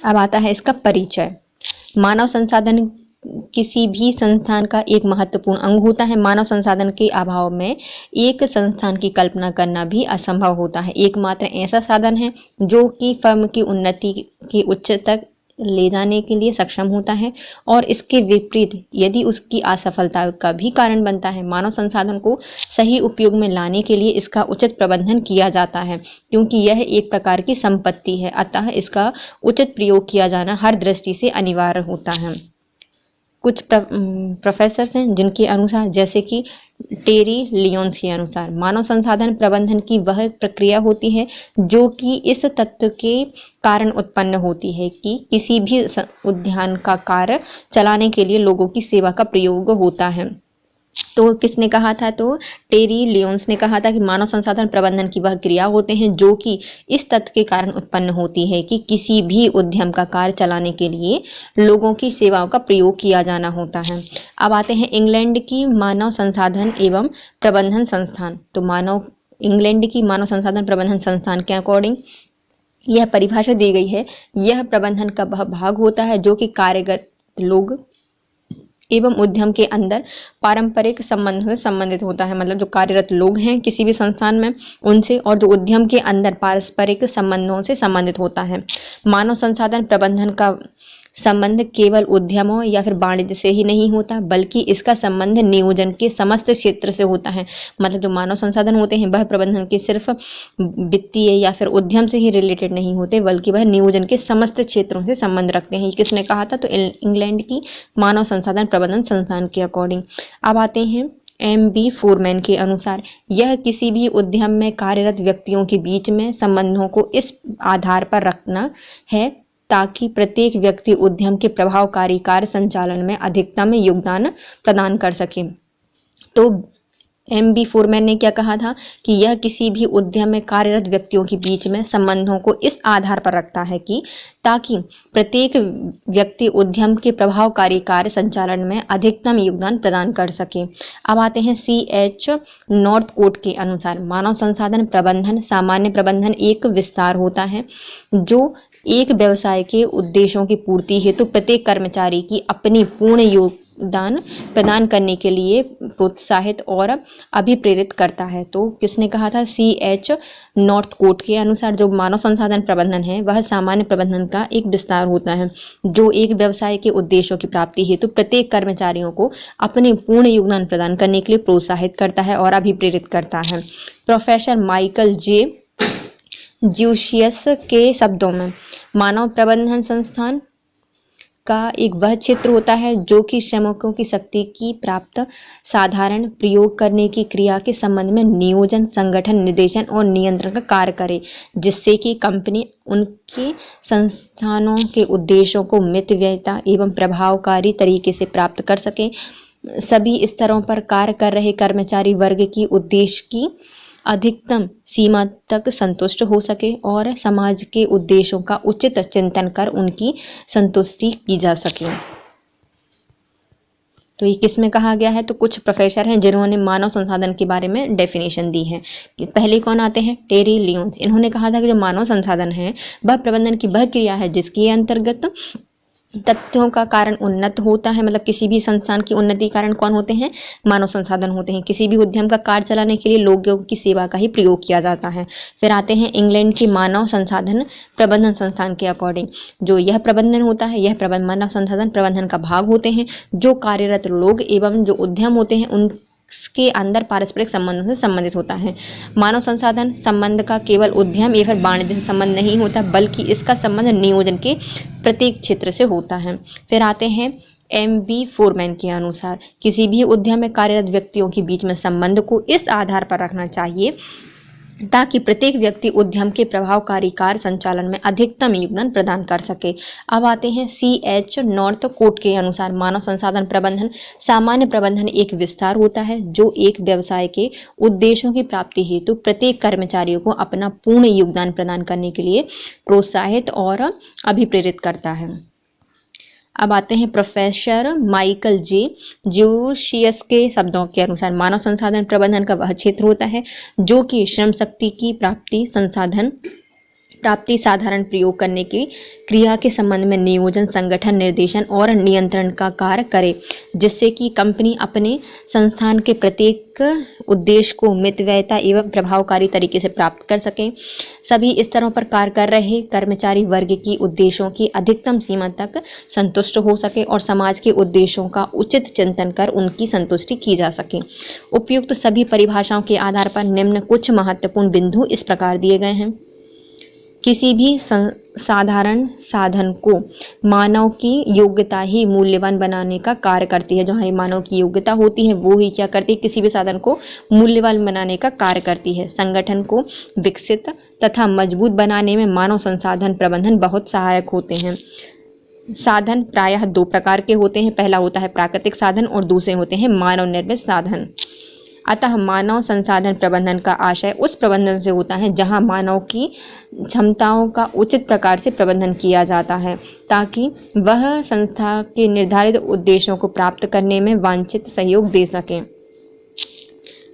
अब आता है इसका परिचय। मानव संसाधन किसी भी संस्थान का एक महत्वपूर्ण अंग होता है। मानव संसाधन के अभाव में एक संस्थान की कल्पना करना भी असंभव होता है। एकमात्र ऐसा साधन है जो कि फर्म की उन्नति की उच्च तक ले जाने के लिए सक्षम होता है और इसके विपरीत यदि उसकी असफलता का भी कारण बनता है। मानव संसाधन को सही उपयोग में लाने के लिए इसका उचित प्रबंधन किया जाता है, क्योंकि यह एक प्रकार की संपत्ति है, अतः इसका उचित प्रयोग किया जाना हर दृष्टि से अनिवार्य होता है। कुछ प्रोफेसर्स हैं जिनके अनुसार, जैसे कि टेरी लियोन्स के अनुसार, मानव संसाधन प्रबंधन की वह प्रक्रिया होती है जो कि इस तथ्य के कारण उत्पन्न होती है कि किसी भी उद्यान का कार्य चलाने के लिए लोगों की सेवा का प्रयोग होता है। तो किसने कहा था? तो टेरी लियोन्स ने कहा था कि मानव संसाधन प्रबंधन की वह क्रिया होते हैं जो कि इस तथ्य के कारण उत्पन्न होती है कि किसी भी उद्यम का कार्य चलाने के लिए लोगों की सेवाओं का प्रयोग किया जाना होता है। अब आते हैं इंग्लैंड की मानव संसाधन एवं प्रबंधन संस्थान। तो इंग्लैंड की मानव संसाधन प्रबंधन संस्थान के अकॉर्डिंग यह परिभाषा दी गई है, यह प्रबंधन का वह भाग होता है जो कि कार्यरत लोग एवं उद्यम के अंदर पारंपरिक संबंधों से संबंधित होता है। मतलब जो कार्यरत लोग हैं किसी भी संस्थान में उनसे, और जो उद्यम के अंदर पारस्परिक संबंधों से संबंधित होता है। मानव संसाधन प्रबंधन का संबंध केवल उद्यमों या फिर वाणिज्य से ही नहीं होता, बल्कि इसका संबंध नियोजन के समस्त क्षेत्र से होता है। मतलब जो मानव संसाधन होते हैं वह प्रबंधन के सिर्फ वित्तीय या फिर उद्यम से ही रिलेटेड नहीं होते, बल्कि वह नियोजन के समस्त क्षेत्रों से संबंध रखते हैं। किसने कहा था? तो इंग्लैंड की मानव संसाधन प्रबंधन संस्थान के अकॉर्डिंग। अब आते हैं MB फोरमैन के अनुसार, यह किसी भी उद्यम में कार्यरत व्यक्तियों के बीच में संबंधों को इस आधार पर रखना है ताकि प्रत्येक व्यक्ति उद्यम के प्रभावकारी कार्य संचालन में अधिकतम योगदान प्रदान कर सके। तो MB फोरमैन ने क्या कहा था कि यह किसी भी उद्यम में कार्यरत व्यक्तियों के बीच में संबंधों को इस आधार पर रखता है कि ताकि प्रत्येक व्यक्ति उद्यम के प्रभावकारी कार्य संचालन में अधिकतम योगदान प्रदान कर सके। अब आते हैं CH नॉर्थकोट के अनुसार, मानव संसाधन प्रबंधन सामान्य प्रबंधन एक विस्तार होता है जो एक व्यवसाय के उद्देश्यों की पूर्ति हेतु प्रत्येक कर्मचारी की अपनी पूर्ण योगदान प्रदान करने के लिए प्रोत्साहित और अभिप्रेरित करता है। तो किसने कहा था? CH नॉर्थकोट के अनुसार जो मानव संसाधन प्रबंधन है वह सामान्य प्रबंधन का एक विस्तार होता है जो एक व्यवसाय के उद्देश्यों की प्राप्ति हेतु प्रत्येक कर्मचारियों को अपने पूर्ण योगदान प्रदान करने के लिए प्रोत्साहित करता है और अभिप्रेरित करता है। प्रोफेसर माइकल जे ज्यूशियस के शब्दों में, मानव प्रबंधन संस्थान का एक वह क्षेत्र होता है जो कि श्रमिकों की शक्ति की प्राप्त साधारण प्रयोग करने की क्रिया के संबंध में नियोजन, संगठन, निर्देशन और नियंत्रण का कार्य करे, जिससे कि कंपनी उनके संस्थानों के उद्देश्यों को मितव्ययिता एवं प्रभावकारी तरीके से प्राप्त कर सके। सभी स्तरों पर कार्य कर रहे कर्मचारी वर्ग की उद्देश्य की अधिकतम सीमा तक संतुष्ट हो सके और समाज के उद्देश्यों का उचित चिंतन कर उनकी संतुष्टि की जा सके। तो ये किस में कहा गया है? तो कुछ प्रोफेसर हैं जिन्होंने मानव संसाधन के बारे में डेफिनेशन दी है। पहले कौन आते हैं? टेरी लियोन्स। इन्होंने कहा था कि जो मानव संसाधन है वह प्रबंधन की वह क्रिया है जिसके अंतर्गत तथ्यों का कारण उन्नत होता है। मतलब किसी भी संस्थान की उन्नति कारण कौन होते हैं? मानव संसाधन होते हैं। किसी भी उद्यम का कार्य चलाने के लिए लोगों की सेवा का ही प्रयोग किया जाता है। फिर आते हैं इंग्लैंड की मानव संसाधन प्रबंधन संस्थान के अकॉर्डिंग, जो यह प्रबंधन होता है यह मानव संसाधन प्रबंधन का भाग होते हैं जो कार्यरत लोग एवं जो उद्यम होते हैं उन के अंदर पारस्परिक संबंधों से संबंधित होता है। मानव संसाधन संबंध का केवल उद्यम या फिर वाणिज्य से संबंध नहीं होता, बल्कि इसका संबंध नियोजन के प्रत्येक क्षेत्र से होता है। फिर आते हैं MB फोरमैन के अनुसार, किसी भी उद्यम में कार्यरत व्यक्तियों के बीच में संबंध को इस आधार पर रखना चाहिए ताकि प्रत्येक व्यक्ति उद्यम के प्रभावकारी कार्य संचालन में अधिकतम योगदान प्रदान कर सके। अब आते हैं CH नॉर्थकोट के अनुसार, मानव संसाधन प्रबंधन सामान्य प्रबंधन एक विस्तार होता है जो एक व्यवसाय के उद्देश्यों की प्राप्ति हेतु प्रत्येक कर्मचारियों को अपना पूर्ण योगदान प्रदान करने के लिए प्रोत्साहित और अभिप्रेरित करता है। अब आते हैं प्रोफेसर माइकल जे ज्यूशियस के शब्दों के अनुसार, मानव संसाधन प्रबंधन का वह क्षेत्र होता है जो कि श्रम शक्ति की प्राप्ति, संसाधन प्राप्ति साधारण प्रयोग करने की क्रिया के संबंध में नियोजन, संगठन, निर्देशन और नियंत्रण का कार्य करे, जिससे कि कंपनी अपने संस्थान के प्रत्येक उद्देश्य को मितव्ययिता एवं प्रभावकारी तरीके से प्राप्त कर सके। सभी स्तरों पर कार्य कर रहे कर्मचारी वर्ग की उद्देश्यों की अधिकतम सीमा तक संतुष्ट हो सके और समाज के उद्देश्यों का उचित चिंतन कर उनकी संतुष्टि की जा सके। उपयुक्त सभी परिभाषाओं के आधार पर निम्न कुछ महत्वपूर्ण बिंदु इस प्रकार दिए गए हैं। किसी भी साधारण साधन को मानव की योग्यता ही मूल्यवान बनाने का कार्य करती है। जो हमारी मानव की योग्यता होती है वो ही क्या करती है, किसी भी साधन को मूल्यवान बनाने का कार्य करती है। संगठन को विकसित तथा मजबूत बनाने में मानव संसाधन प्रबंधन बहुत सहायक होते हैं। साधन प्रायः दो प्रकार के होते हैं। पहला होता है प्राकृतिक साधन और दूसरे होते हैं मानव निर्मित साधन। अतः मानव संसाधन प्रबंधन का आशय उस प्रबंधन से होता है जहां मानव की क्षमताओं का उचित प्रकार से प्रबंधन किया जाता है, ताकि वह संस्था के निर्धारित उद्देश्यों को प्राप्त करने में वांछित सहयोग दे सके।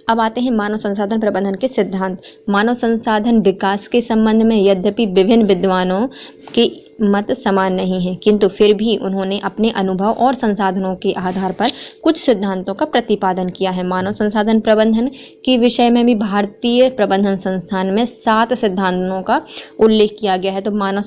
अब आते हैं मानव संसाधन प्रबंधन के सिद्धांत। मानव संसाधन विकास के संबंध में यद्यपि विभिन्न विद्वानों के मत समान नहीं है, किंतु फिर भी उन्होंने अपने अनुभव और संसाधनों के आधार पर कुछ सिद्धांतों का प्रतिपादन किया है। मानव संसाधन प्रबंधन के विषय में भी भारतीय प्रबंधन संस्थान में 7 सिद्धांतों का उल्लेख किया गया है। तो मानव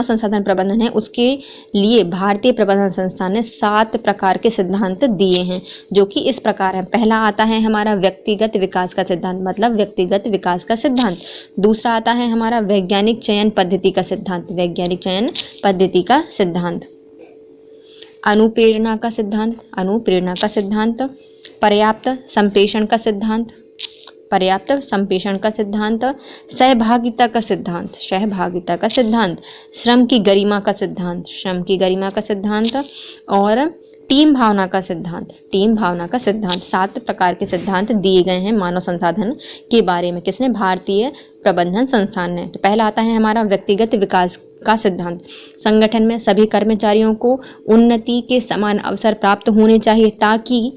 संसाधन प्रबंधन है उसके लिए भारतीय प्रबंधन संस्थान ने 7 प्रकार के सिद्धांत दिए हैं, जो कि इस प्रकार है। पहला आता है हमारा व्यक्तिगत विकास का सिद्धांत, मतलब व्यक्तिगत विकास का सिद्धांत। दूसरा आता है हमारा वैज्ञानिक चयन पद्धति का सिद्धांत, वैज्ञानिक चयन पद्धति का सिद्धांत। अनुप्रेरणा का सिद्धांत, अनुप्रेरणा का सिद्धांत। पर्याप्त संप्रेषण का सिद्धांत, पर्याप्त संप्रेषण का सिद्धांत। सहभागिता का सिद्धांत, सहभागिता का सिद्धांत। श्रम की गरिमा का सिद्धांत, श्रम की गरिमा का सिद्धांत। और टीम भावना का सिद्धांत, टीम भावना का सिद्धांत। 7 प्रकार के सिद्धांत दिए गए हैं मानव संसाधन के बारे में। किसने? भारतीय प्रबंधन संस्थान ने। तो पहला आता है हमारा व्यक्तिगत विकास का सिद्धांत। संगठन में सभी कर्मचारियों को उन्नति के समान अवसर प्राप्त होने चाहिए, ताकि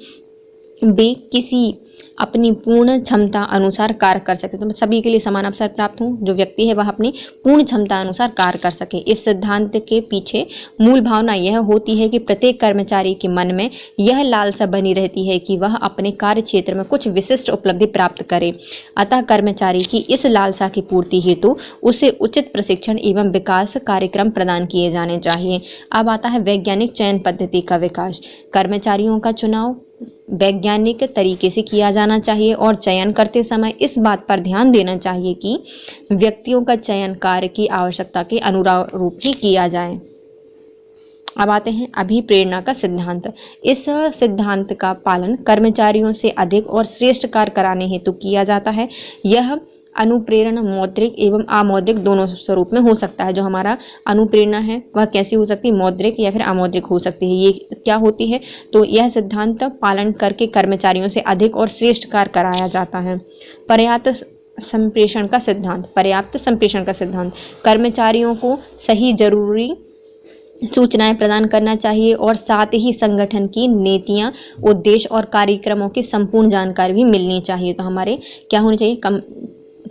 वे किसी अपनी पूर्ण क्षमता अनुसार कार्य कर सके। तो सभी के लिए समान अवसर प्राप्त हो, जो व्यक्ति है वह अपनी पूर्ण क्षमता अनुसार कार्य कर सके। इस सिद्धांत के पीछे मूल भावना यह होती है कि प्रत्येक कर्मचारी के मन में यह लालसा बनी रहती है कि वह अपने कार्य क्षेत्र में कुछ विशिष्ट उपलब्धि प्राप्त करे। अतः कर्मचारी की इस लालसा की पूर्ति हेतु उसे उचित प्रशिक्षण एवं विकास कार्यक्रम प्रदान किए जाने चाहिए। अब आता है वैज्ञानिक चयन पद्धति का विकास। कर्मचारियों का चुनाव वैज्ञानिक तरीके से किया जाना चाहिए और चयन करते समय इस बात पर ध्यान देना चाहिए कि व्यक्तियों का चयन कार्य की आवश्यकता के अनुरूप ही किया जाए। अब आते हैं अभिप्रेरणा का सिद्धांत। इस सिद्धांत का पालन कर्मचारियों से अधिक और श्रेष्ठ कार्य कराने हेतु किया जाता है। यह अनुप्रेरणा मौद्रिक एवं अमौद्रिक दोनों स्वरूप में हो सकता है। जो हमारा अनुप्रेरणा है वह कैसी हो सकती है? मौद्रिक या फिर अमौद्रिक हो सकती है। ये क्या होती है? तो यह सिद्धांत पालन करके कर्मचारियों से अधिक और श्रेष्ठ कार्य कराया जाता है। पर्याप्त संप्रेषण का सिद्धांत, पर्याप्त संप्रेषण का सिद्धांत। कर्मचारियों को सही जरूरी सूचनाएं प्रदान करना चाहिए और साथ ही संगठन की नीतियां, उद्देश्य और कार्यक्रमों की संपूर्ण जानकारी भी मिलनी चाहिए। तो हमारे क्या होनी चाहिए?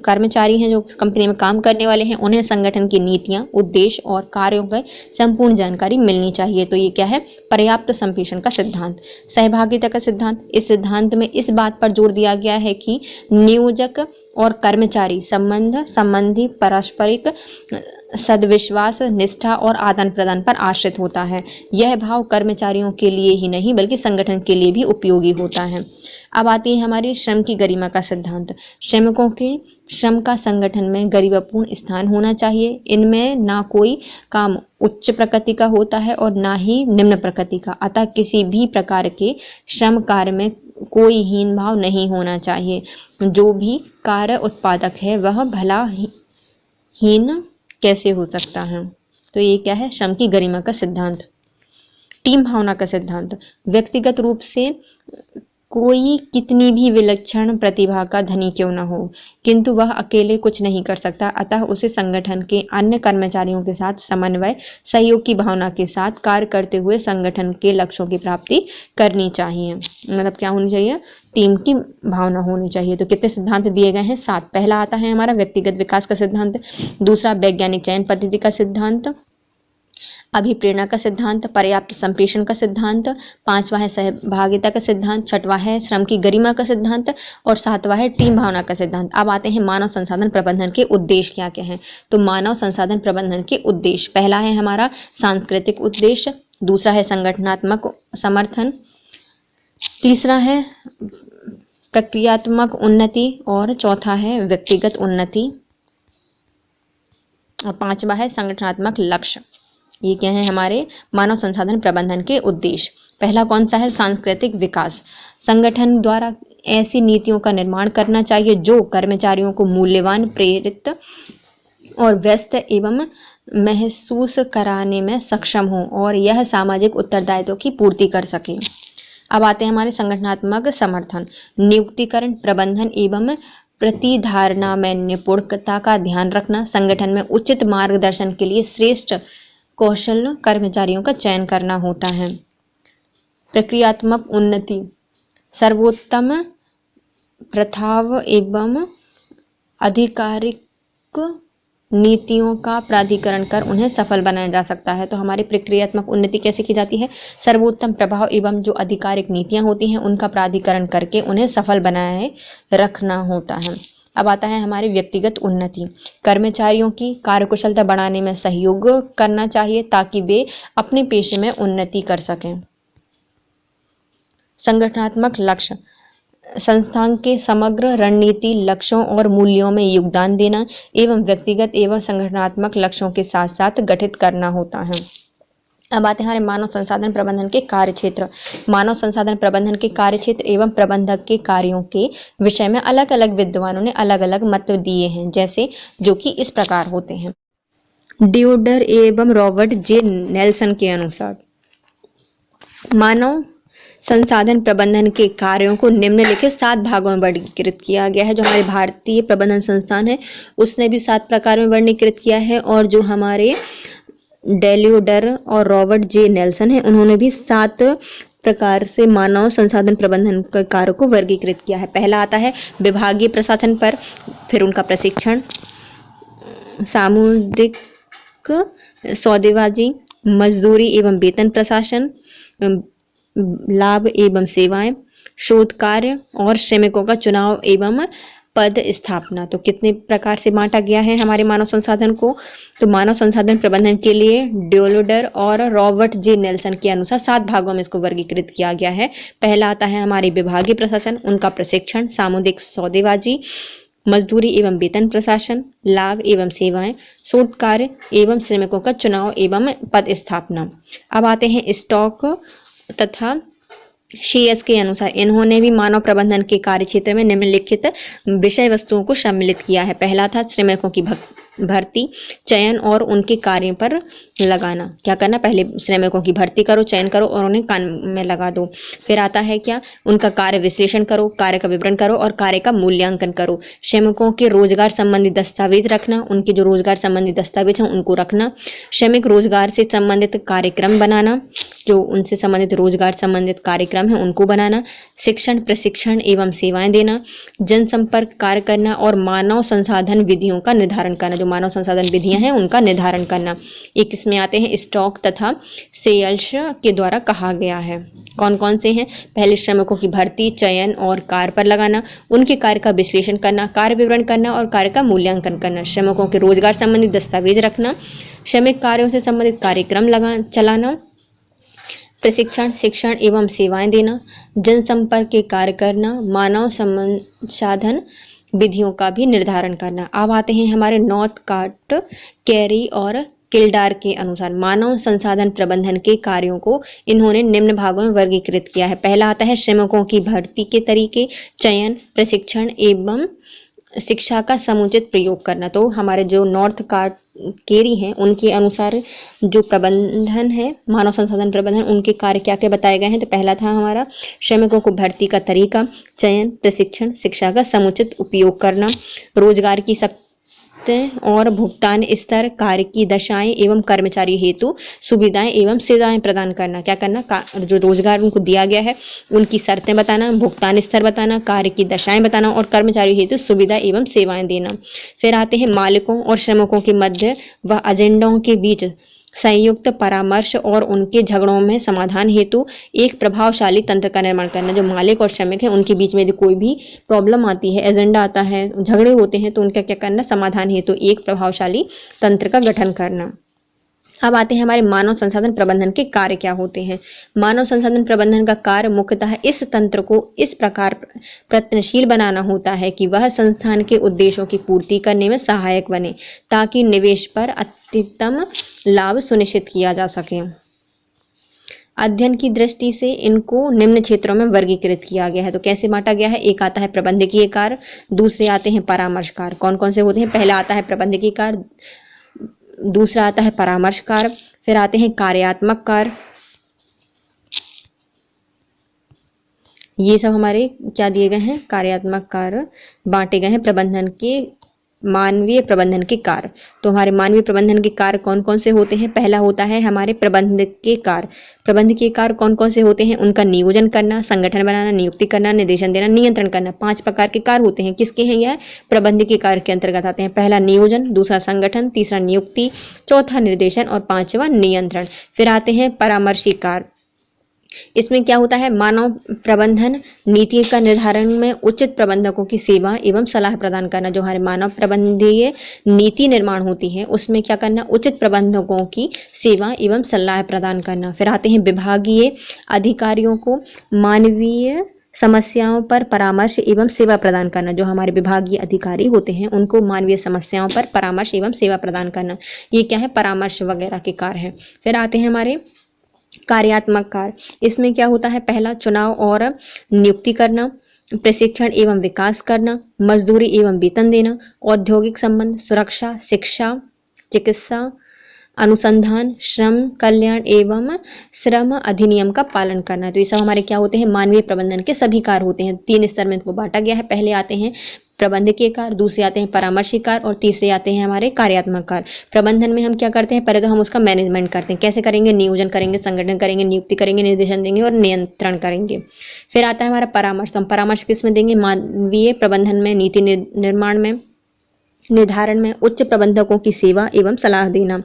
कर्मचारी हैं जो कंपनी में काम करने वाले हैं, उन्हें संगठन की नीतियां, उद्देश्य और कार्यों की संपूर्ण जानकारी मिलनी चाहिए। तो ये क्या है? पर्याप्त संप्रेषण का सिद्धांत। सहभागिता का सिद्धांत। इस सिद्धांत में इस बात पर जोर दिया गया है कि नियोजक और कर्मचारी संबंधी पारस्परिक सद्विश्वास, निष्ठा और आदान प्रदान पर आश्रित होता है। यह भाव कर्मचारियों के लिए ही नहीं बल्कि संगठन के लिए भी उपयोगी होता है। अब आती है हमारी श्रम की गरिमा का सिद्धांत। श्रमिकों के श्रम का संगठन में गरिमापूर्ण स्थान होना चाहिए। इनमें ना कोई काम उच्च प्रकृति का होता है और ना ही निम्न प्रकृति का। अतः किसी भी प्रकार के श्रम कार्य में कोई हीन भाव नहीं होना चाहिए। जो भी कार्य उत्पादक है वह भला हीन कैसे हो सकता है? तो ये क्या है? श्रम की गरिमा का सिद्धांत। टीम भावना का सिद्धांत। व्यक्तिगत रूप से कोई कितनी भी विलक्षण प्रतिभा का धनी क्यों न हो, किंतु वह अकेले कुछ नहीं कर सकता, अतः उसे संगठन के अन्य कर्मचारियों के साथ समन्वय सहयोग की भावना के साथ कार्य करते हुए संगठन के लक्ष्यों की प्राप्ति करनी चाहिए। मतलब क्या होनी चाहिए? टीम की भावना होनी चाहिए। तो कितने सिद्धांत दिए गए हैं? 7। पहला आता है हमारा व्यक्तिगत विकास का सिद्धांत, दूसरा वैज्ञानिक चयन पद्धति का सिद्धांत, अभिप्रेरणा का सिद्धांत, पर्याप्त संप्रेषण का सिद्धांत, 5वां है सहभागिता का सिद्धांत, 6वां है श्रम की गरिमा का सिद्धांत और 7वां है टीम भावना का सिद्धांत। अब आते हैं मानव संसाधन प्रबंधन के उद्देश्य क्या क्या हैं। तो मानव संसाधन प्रबंधन के उद्देश्य, पहला है हमारा सांस्कृतिक उद्देश्य, दूसरा है संगठनात्मक समर्थन, तीसरा है प्रक्रियात्मक उन्नति और चौथा है व्यक्तिगत उन्नति और 5वां है संगठनात्मक लक्ष्य। ये क्या है हमारे मानव संसाधन प्रबंधन के उद्देश्य। पहला कौन सा है? सांस्कृतिक विकास। संगठन द्वारा ऐसी नीतियों का निर्माण करना चाहिए जो कर्मचारियों को मूल्यवान, प्रेरित और व्यस्त एवं महसूस कराने में सक्षम हो और यह सामाजिक उत्तरदायित्व की पूर्ति कर सके। अब आते हैं हमारे संगठनात्मक समर्थन, नियुक्तिकरण, प्रबंधन एवं प्रतिधारणा में निपुणता का ध्यान रखना, संगठन में उचित मार्गदर्शन के लिए श्रेष्ठ कौशल कर्मचारियों का चयन करना होता है। प्रक्रियात्मक उन्नति, सर्वोत्तम प्रथाओं एवं आधिकारिक नीतियों का प्राधिकरण कर उन्हें सफल बनाया जा सकता है। तो हमारी प्रक्रियात्मक उन्नति कैसे की जाती है? सर्वोत्तम प्रभाव एवं जो आधिकारिक नीतियां होती हैं उनका प्राधिकरण करके उन्हें सफल बनाए रखना होता है। अब आता है हमारी व्यक्तिगत उन्नति, कर्मचारियों की कार्यकुशलता बढ़ाने में सहयोग करना चाहिए ताकि वे अपने पेशे में उन्नति कर सकें। संगठनात्मक लक्ष्य, संस्थान के समग्र रणनीति, लक्ष्यों और मूल्यों में योगदान देना एवं व्यक्तिगत एवं संगठनात्मक लक्ष्यों के साथ साथ गठित करना होता है। अब आते हैं हमारे मानव संसाधन प्रबंधन के कार्यक्षेत्र। मानव संसाधन प्रबंधन के कार्यक्षेत्र एवं प्रबंधक के कार्यों के विषय में अलग अलग विद्वानों ने अलग अलग मत दिए हैं, जैसे जो कि इस प्रकार होते हैं। डियोडर एवं रॉबर्ट जे नेल्सन के अनुसार मानव संसाधन प्रबंधन के कार्यों को निम्नलिखित 7 भागों में वर्गीकृत किया गया है। जो हमारे भारतीय प्रबंधन संस्थान है उसने भी 7 प्रकार में वर्गीकृत किया है और जो हमारे डेलियोडर और रॉबर्ट जे नेल्सन है उन्होंने भी 7 प्रकार से मानव संसाधन प्रबंधन के कार्य को वर्गीकृत किया है। पहला आता है विभागीय प्रशासन पर, फिर उनका प्रशिक्षण, सामुदायिक सौदेबाजी, मजदूरी एवं वेतन प्रशासन, लाभ एवं सेवाएं, शोध कार्य और श्रमिकों का चुनाव एवं पद स्थापना। तो कितने प्रकार से बांटा गया है हमारे मानव संसाधन को? तो मानव संसाधन प्रबंधन के लिए डियोडर और रॉबर्ट जे नेल्सन के अनुसार 7 भागों में इसको वर्गीकृत किया गया है। पहला आता है हमारे विभागीय प्रशासन, उनका प्रशिक्षण, सामुदायिक सौदेबाजी, मजदूरी एवं वेतन प्रशासन, लाभ एवं सेवाएं, शोध कार्य एवं श्रमिकों का चुनाव एवं पद स्थापना। अब आते हैं स्टॉक तथा शेयर्स के अनुसार इन्होंने भी मानव प्रबंधन के कार्य क्षेत्र में निम्नलिखित विषय वस्तुओं को सम्मिलित किया है। पहला था श्रमिकों की भर्ती, चयन और उनके कार्य पर लगाना। क्या करना? पहले श्रमिकों की भर्ती करो, चयन करो और उन्हें काम में लगा दो। फिर आता है क्या? उनका कार्य विश्लेषण करो, कार्य का विवरण करो और कार्य का मूल्यांकन करो। श्रमिकों के रोजगार संबंधी दस्तावेज रखना, उनके जो रोजगार संबंधी दस्तावेज हैं उनको रखना। श्रमिक रोजगार से संबंधित कार्यक्रम बनाना, जो उनसे संबंधित रोजगार संबंधित कार्यक्रम है उनको बनाना। शिक्षण, प्रशिक्षण एवं सेवाएं देना, जनसंपर्क कार्य करना और मानव संसाधन विधियों का निर्धारण करना। जो मानव संसाधन विधियां हैं उनका निर्धारण करना। एक इसमें आते हैं स्टॉक तथा सेल्स के द्वारा कहा गया है। कौन कौन से हैं? पहले श्रमिकों की भर्ती, चयन और कार्य पर लगाना, उनके कार्य का विश्लेषण करना, कार्य विवरण करना और कार्य का मूल्यांकन करना। श्रमिकों के रोजगार संबंधी दस्तावेज रखना, श्रमिक कार्यों से संबंधित कार्यक्रम चलाना, प्रशिक्षण, शिक्षण एवं सेवाएं देना, जनसंपर्क के कार्य करना, मानव संसाधन विधियों का भी निर्धारण करना। अब आते हैं हमारे नॉर्थकाट, कैरी और किल्डार के अनुसार मानव संसाधन प्रबंधन के कार्यों को इन्होंने निम्न भागों में वर्गीकृत किया है। पहला आता है श्रमिकों की भर्ती के तरीके, चयन, प्रशिक्षण एवं शिक्षा का समुचित प्रयोग करना। तो हमारे जो नॉर्थ केरी हैं उनके अनुसार जो प्रबंधन है, मानव संसाधन प्रबंधन, उनके कार्य क्या क्या बताए गए हैं। तो पहला था हमारा श्रमिकों को भर्ती का तरीका, चयन, प्रशिक्षण, शिक्षा का समुचित उपयोग करना, रोजगार की और भुगतान स्तर, कार्य की दशाएं एवं कर्मचारी हेतु सुविधाएं एवं सेवाएं प्रदान करना। क्या करना, जो रोजगार उनको दिया गया है उनकी शर्तें बताना, भुगतान स्तर बताना, कार्य की दशाएं बताना और कर्मचारी हेतु सुविधा एवं सेवाएं देना। फिर आते हैं मालिकों और श्रमिकों के मध्य व एजेंडों के बीच संयुक्त परामर्श और उनके झगड़ों में समाधान हेतु एक प्रभावशाली तंत्र का निर्माण करना। जो मालिक और श्रमिक हैं उनके बीच में यदि कोई भी प्रॉब्लम आती है, एजेंडा आता है, झगड़े होते हैं, तो उनका क्या करना, समाधान हेतु एक प्रभावशाली तंत्र का गठन करना। अब आते हैं हमारे मानव संसाधन प्रबंधन के कार्य क्या होते हैं। मानव संसाधन प्रबंधन का कार्य मुख्यतः इस तंत्र को इस प्रकार प्रयत्नशील बनाना होता है कि वह संस्थान के उद्देश्यों की पूर्ति करने में सहायक बने, ताकि निवेश पर अधिकतम लाभ सुनिश्चित किया जा सके। अध्ययन की दृष्टि से इनको निम्न क्षेत्रों में वर्गीकृत किया गया है। तो कैसे बांटा गया है, एक आता है प्रबंधकीय कार्य, दूसरे आते हैं परामर्श कार्य। कौन कौन से होते हैं, पहला आता है प्रबंधकीय कार्य, दूसरा आता है परामर्श कार्य, फिर आते हैं कार्यात्मक कार्य। ये सब हमारे क्या दिए गए हैं, कार्यात्मक कार्य बांटे गए हैं प्रबंधन के मानवीय प्रबंधन के कार्य। तो हमारे मानवीय प्रबंधन के कार्य कौन कौन से होते हैं, पहला होता है हमारे प्रबंधकीय कार्य। प्रबंधकीय कार्य कौन कौन से होते हैं, उनका नियोजन करना, संगठन बनाना, नियुक्ति करना, निर्देशन देना, नियंत्रण करना। 5 प्रकार के कार्य होते हैं। किसके हैं यह, प्रबंधकीय कार्य के अंतर्गत आते हैं। पहला नियोजन, दूसरा संगठन, तीसरा नियुक्ति, चौथा निर्देशन और 5वां नियंत्रण। फिर आते हैं परामर्शी कार्य। इसमें क्या होता है, मानव प्रबंधन नीति का निर्धारण में उचित प्रबंधकों की सेवा एवं सलाह प्रदान करना। जो हमारे मानव प्रबंधीय नीति निर्माण होती है उसमें क्या करना, उचित प्रबंधकों की सेवा एवं सलाह प्रदान करना। फिर आते हैं विभागीय अधिकारियों को मानवीय समस्याओं पर परामर्श एवं सेवा प्रदान करना। जो हमारे विभागीय अधिकारी होते हैं उनको मानवीय समस्याओं पर परामर्श एवं सेवा प्रदान करना। ये क्या है, परामर्श वगैरह के कार्य हैं। फिर आते हैं हमारे कार्यात्मक कार्य। इसमें क्या होता है, पहला चुनाव और नियुक्ति करना, प्रशिक्षण एवं विकास करना, मजदूरी एवं वेतन देना, औद्योगिक संबंध, सुरक्षा, शिक्षा, चिकित्सा, अनुसंधान, श्रम कल्याण एवं श्रम अधिनियम का पालन करना। तो ये सब हमारे क्या होते हैं, मानवीय प्रबंधन के सभी कार्य होते हैं। 3 स्तर में इनको बांटा गया है। पहले आते हैं प्रबंधकीय कार्य, दूसरे आते हैं परामर्शी कार्य और तीसरे आते हैं हमारे कार्यात्मक कार्य। प्रबंधन में हम क्या करते हैं, पहले तो हम उसका मैनेजमेंट करते हैं। कैसे करेंगे, नियोजन करेंगे, संगठन करेंगे, नियुक्ति करेंगे, निर्देशन देंगे और नियंत्रण करेंगे। फिर आता है हमारा परामर्श। तो हम परामर्श किस में देंगे, मानवीय प्रबंधन में, नीति निर्माण में, निर्धारण में, उच्च प्रबंधकों की सेवा एवं सलाह देना।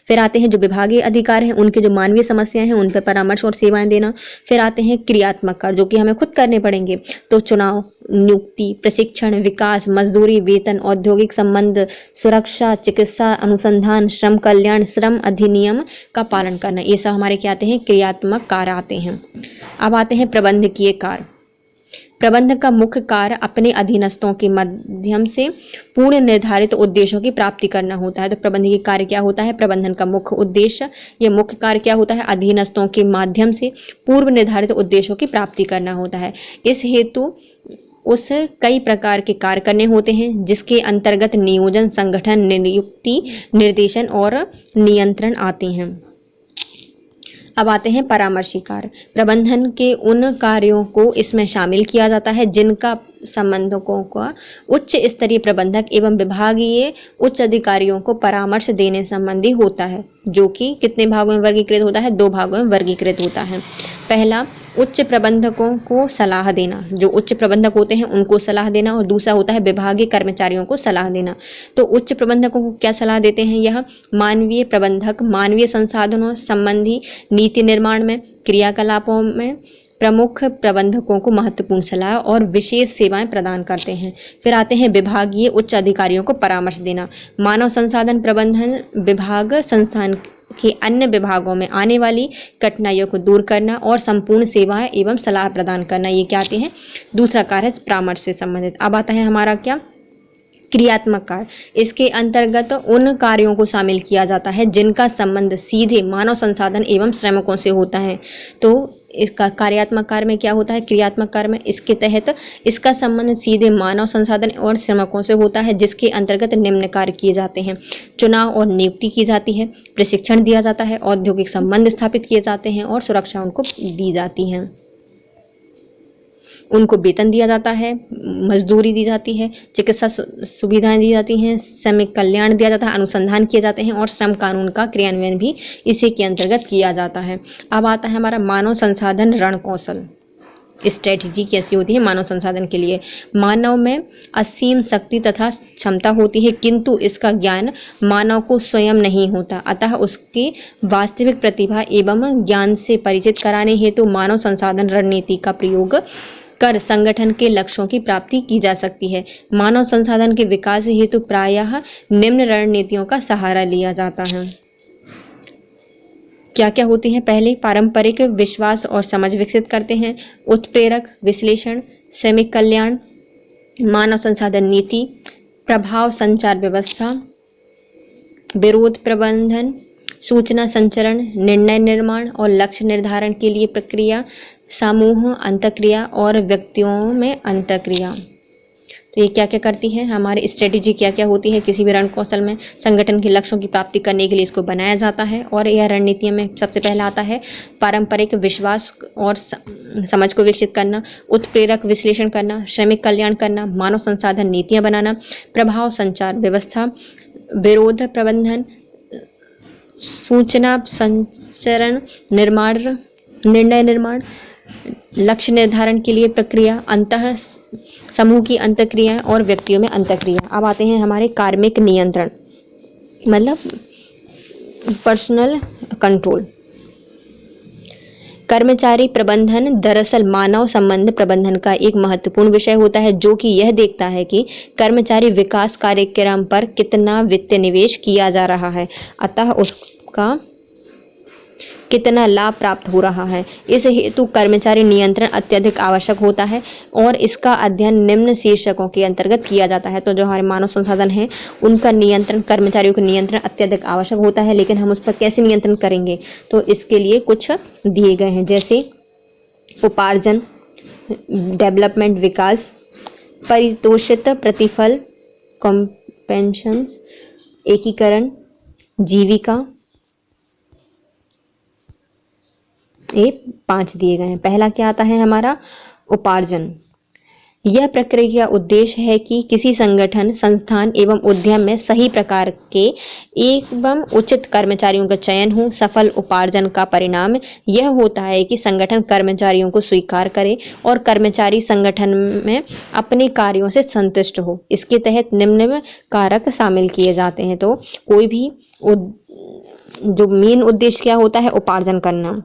फिर आते हैं जो विभागीय अधिकार हैं उनके जो मानवीय समस्याएं हैं उन पर परामर्श और सेवाएं देना। फिर आते हैं क्रियात्मक कार्य जो कि हमें खुद करने पड़ेंगे। तो चुनाव, नियुक्ति, प्रशिक्षण, विकास, मजदूरी, वेतन, औद्योगिक संबंध, सुरक्षा, चिकित्सा, अनुसंधान, श्रम कल्याण, श्रम अधिनियम का पालन करना। ये सब हमारे क्या आते हैं, क्रियात्मक कार्य आते हैं। अब आते हैं प्रबंधकीय कार्य। प्रबंधक का मुख्य कार्य अपने अधीनस्थों के माध्यम से पूर्ण निर्धारित उद्देश्यों की प्राप्ति करना होता है। तो प्रबंधकीय कार्य क्या होता है, प्रबंधन का मुख्य उद्देश्य, ये मुख्य कार्य क्या होता है, अधीनस्थों के माध्यम से पूर्व निर्धारित उद्देश्यों की प्राप्ति करना होता है। इस हेतु उस कई प्रकार के कार्य करने होते हैं जिसके अंतर्गत नियोजन, संगठन, नियुक्ति, निर्देशन और नियंत्रण आते हैं। अब आते हैं परामर्शी कार्य। प्रबंधन के उन कार्यों को इसमें शामिल किया जाता है जिनका संबंधकों का उच्च स्तरीय प्रबंधक एवं विभागीय उच्च अधिकारियों को परामर्श देने संबंधी होता है, जो कि कितने भागों में वर्गीकृत होता है, 2 भागों में वर्गीकृत होता है। पहला, उच्च प्रबंधकों को सलाह देना, जो उच्च प्रबंधक होते हैं उनको सलाह देना, और दूसरा होता है विभागीय कर्मचारियों को सलाह देना। तो उच्च प्रबंधकों को क्या सलाह देते हैं, यह मानवीय प्रबंधक मानवीय संसाधनों संबंधी नीति निर्माण में, क्रियाकलापों में प्रमुख प्रबंधकों को महत्वपूर्ण सलाह और विशेष सेवाएं प्रदान करते हैं। फिर आते हैं विभागीय उच्च अधिकारियों को परामर्श देना। मानव संसाधन प्रबंधन विभाग संस्थान के अन्य विभागों में आने वाली कठिनाइयों को दूर करना और संपूर्ण सेवाएं एवं सलाह प्रदान करना, ये क्या आते हैं, दूसरा कार्य है परामर्श से संबंधित। अब आता है हमारा क्या, क्रियात्मक कार्य, इसके अंतर्गत उन कार्यों को शामिल किया जाता है जिनका संबंध सीधे मानव संसाधन एवं श्रमिकों से होता है। तो इसका कार्यात्मक कार्य में क्या होता है, क्रियात्मक कार्य में इसके तहत इसका संबंध सीधे मानव संसाधन और श्रमिकों से होता है, जिसके अंतर्गत निम्न कार्य किए जाते हैं। चुनाव और नियुक्ति की जाती है, प्रशिक्षण दिया जाता है, औद्योगिक संबंध स्थापित किए जाते हैं और सुरक्षा उनको दी जाती है। उनको वेतन दिया जाता है, मजदूरी दी जाती है, चिकित्सा सुविधाएं दी जाती हैं, श्रमिक कल्याण दिया जाता है, अनुसंधान किए जाते हैं और श्रम कानून का क्रियान्वयन भी इसी के अंतर्गत किया जाता है। अब आता है हमारा मानव संसाधन रण कौशल। स्ट्रेटजी कैसी होती है मानव संसाधन के लिए। मानव में असीम शक्ति तथा क्षमता होती है, किंतु इसका ज्ञान मानव को स्वयं नहीं होता। अतः उसकी वास्तविक प्रतिभा एवं ज्ञान से परिचित कराने हेतु मानव संसाधन रणनीति का प्रयोग कर संगठन के लक्ष्यों की प्राप्ति की जा सकती है। मानव संसाधन के विकास हेतु प्रायः निम्न रणनीतियों का सहारा लिया जाता है। क्या क्या होती हैं? पहले पारंपरिक विश्वास और समझ विकसित करते हैं, उत्प्रेरक विश्लेषण, श्रमिक कल्याण, मानव संसाधन नीति, प्रभाव संचार व्यवस्था, विरोध प्रबंधन, सूचना संचरण, निर्णय निर्माण और लक्ष्य निर्धारण के लिए प्रक्रिया, समूह अंतःक्रिया और व्यक्तियों में अंतःक्रिया। तो ये क्या क्या करती है? हमारी स्ट्रेटेजी क्या क्या होती है किसी भी रण कौशल में? संगठन के लक्ष्यों की प्राप्ति करने के लिए इसको बनाया जाता है। और यह रणनीतियों में सबसे पहला आता है पारंपरिक विश्वास और समझ को विकसित करना, उत्प्रेरक विश्लेषण करना, श्रमिक कल्याण करना, मानव संसाधन नीतियाँ बनाना, प्रभाव संचार व्यवस्था, विरोध प्रबंधन, सूचना संचरण, निर्णय निर्माण, लक्ष्य निर्धारण के लिए प्रक्रिया, अंतः समूह की अंतःक्रिया और व्यक्तियों में अंतःक्रिया। अब आते हैं हमारे कार्मिक नियंत्रण, मतलब पर्सनल कंट्रोल। कर्मचारी प्रबंधन दरअसल मानव संबंध प्रबंधन का एक महत्वपूर्ण विषय होता है, जो कि यह देखता है कि कर्मचारी विकास कार्यक्रम पर कितना वित्तीय निवेश किया जा रहा है, अतः उसका कितना लाभ प्राप्त हो रहा है। इस हेतु कर्मचारी नियंत्रण अत्यधिक आवश्यक होता है और इसका अध्ययन निम्न शीर्षकों के अंतर्गत किया जाता है। तो जो हमारे मानव संसाधन हैं उनका नियंत्रण, कर्मचारियों का नियंत्रण अत्यधिक आवश्यक होता है, लेकिन हम उस पर कैसे नियंत्रण करेंगे? तो इसके लिए कुछ दिए गए हैं, जैसे उपार्जन, डेवलपमेंट विकास, परितोषित प्रतिफल, कॉम्पेंशन, एकीकरण, जीविका। ये 5 दिए गए हैं। पहला क्या आता है हमारा? उपार्जन। यह प्रक्रिया का उद्देश्य है कि किसी संगठन, संस्थान एवं उद्यम में सही प्रकार के एवं उचित कर्मचारियों का चयन हो। सफल उपार्जन का परिणाम यह होता है कि संगठन कर्मचारियों को स्वीकार करे और कर्मचारी संगठन में अपने कार्यों से संतुष्ट हो। इसके तहत निम्न कारक शामिल किए जाते हैं। तो कोई भी जो मेन उद्देश्य क्या होता है? उपार्जन करना,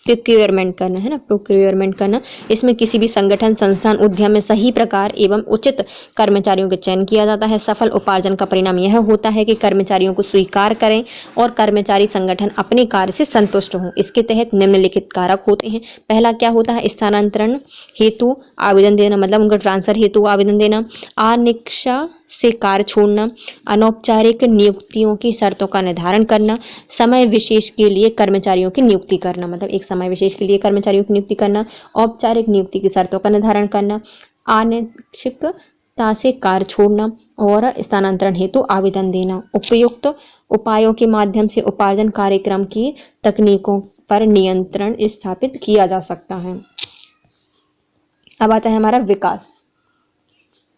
प्रोक्योरमेंट करना है ना, प्रोक्योरमेंट करना। इसमें किसी भी संगठन, संस्थान, उद्यम में सही प्रकार एवं उचित कर्मचारियों का चयन किया जाता है। सफल उपार्जन का परिणाम यह होता है कि कर्मचारियों को स्वीकार करें और कर्मचारी संगठन अपने कार्य से संतुष्ट हों। इसके तहत निम्नलिखित कारक होते हैं। पहला क्या होता है? स्थानांतरण हेतु आवेदन देना, मतलब उनका ट्रांसफर हेतु आवेदन देना, अनिच्छा से कार्य छोड़ना, अनौपचारिक नियुक्तियों की शर्तों का निर्धारण करना, समय विशेष के लिए कर्मचारियों की नियुक्ति करना, मतलब एक समय विशेष के लिए कर्मचारियों की नियुक्ति करना, औपचारिक नियुक्ति की शर्तों का निर्धारण करना, अनिश्चितता से कार्य छोड़ना और स्थानांतरण हेतु आवेदन देना। उपयुक्त उपायों के माध्यम से उपार्जन कार्यक्रम की तकनीकों पर नियंत्रण स्थापित किया जा सकता है। अब आता है हमारा विकास।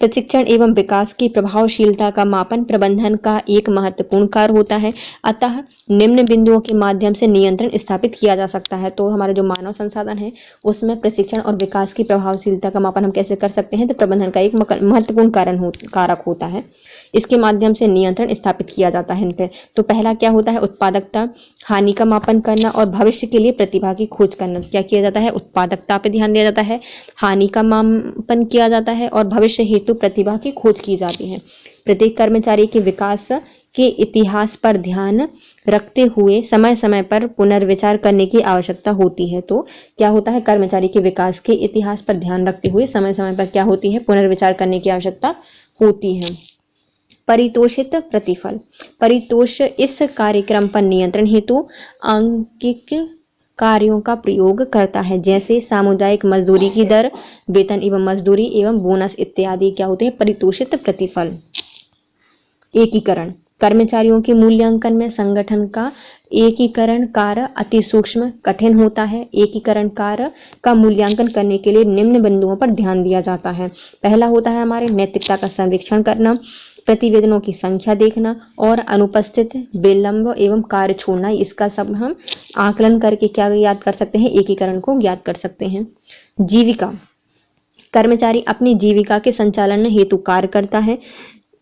प्रशिक्षण एवं विकास की प्रभावशीलता का मापन प्रबंधन का एक महत्वपूर्ण कार्य होता है, अतः निम्न बिंदुओं के माध्यम से नियंत्रण स्थापित किया जा सकता है। तो हमारे जो मानव संसाधन है उसमें प्रशिक्षण और विकास की प्रभावशीलता का मापन हम कैसे कर सकते हैं? तो प्रबंधन का एक महत्वपूर्ण कारक होता है, इसके माध्यम से नियंत्रण स्थापित किया जाता है इन पे। तो पहला क्या होता है? उत्पादकता, हानि का मापन करना और भविष्य के लिए प्रतिभा की खोज करना। क्या किया जाता है? उत्पादकता पे ध्यान दिया जाता है, हानि का मापन किया जाता है और भविष्य हेतु प्रतिभा की खोज की जाती है। प्रत्येक कर्मचारी के विकास के इतिहास पर ध्यान रखते हुए समय समय पर पुनर्विचार करने की आवश्यकता होती है। तो क्या होता है? कर्मचारी के विकास के इतिहास पर ध्यान रखते हुए समय समय पर क्या होती है? पुनर्विचार करने की आवश्यकता होती है। परितोषित प्रतिफल। परितोष इस कार्यक्रम पर नियंत्रण हेतु अंकिक कार्यों का प्रयोग करता है, जैसे सामुदायिक मजदूरी की दर, वेतन एवं मजदूरी एवं बोनस इत्यादि क्या होते हैं? परितोषित प्रतिफल। एकीकरण। कर्मचारियों के मूल्यांकन में संगठन का एकीकरण कार्य अति सूक्ष्म कठिन होता है। एकीकरण कार्य का मूल्यांकन करने के लिए निम्न बिंदुओं पर ध्यान दिया जाता है। पहला होता है हमारे नैतिकता का सर्वेक्षण करना, प्रतिवेदनों की संख्या देखना और अनुपस्थित, विलंब एवं कार्य छोड़ना। इसका सब हम आकलन करके क्या याद कर सकते हैं? एकीकरण को ज्ञात कर सकते हैं। जीविका। कर्मचारी अपनी जीविका के संचालन हेतु कार्य करता है।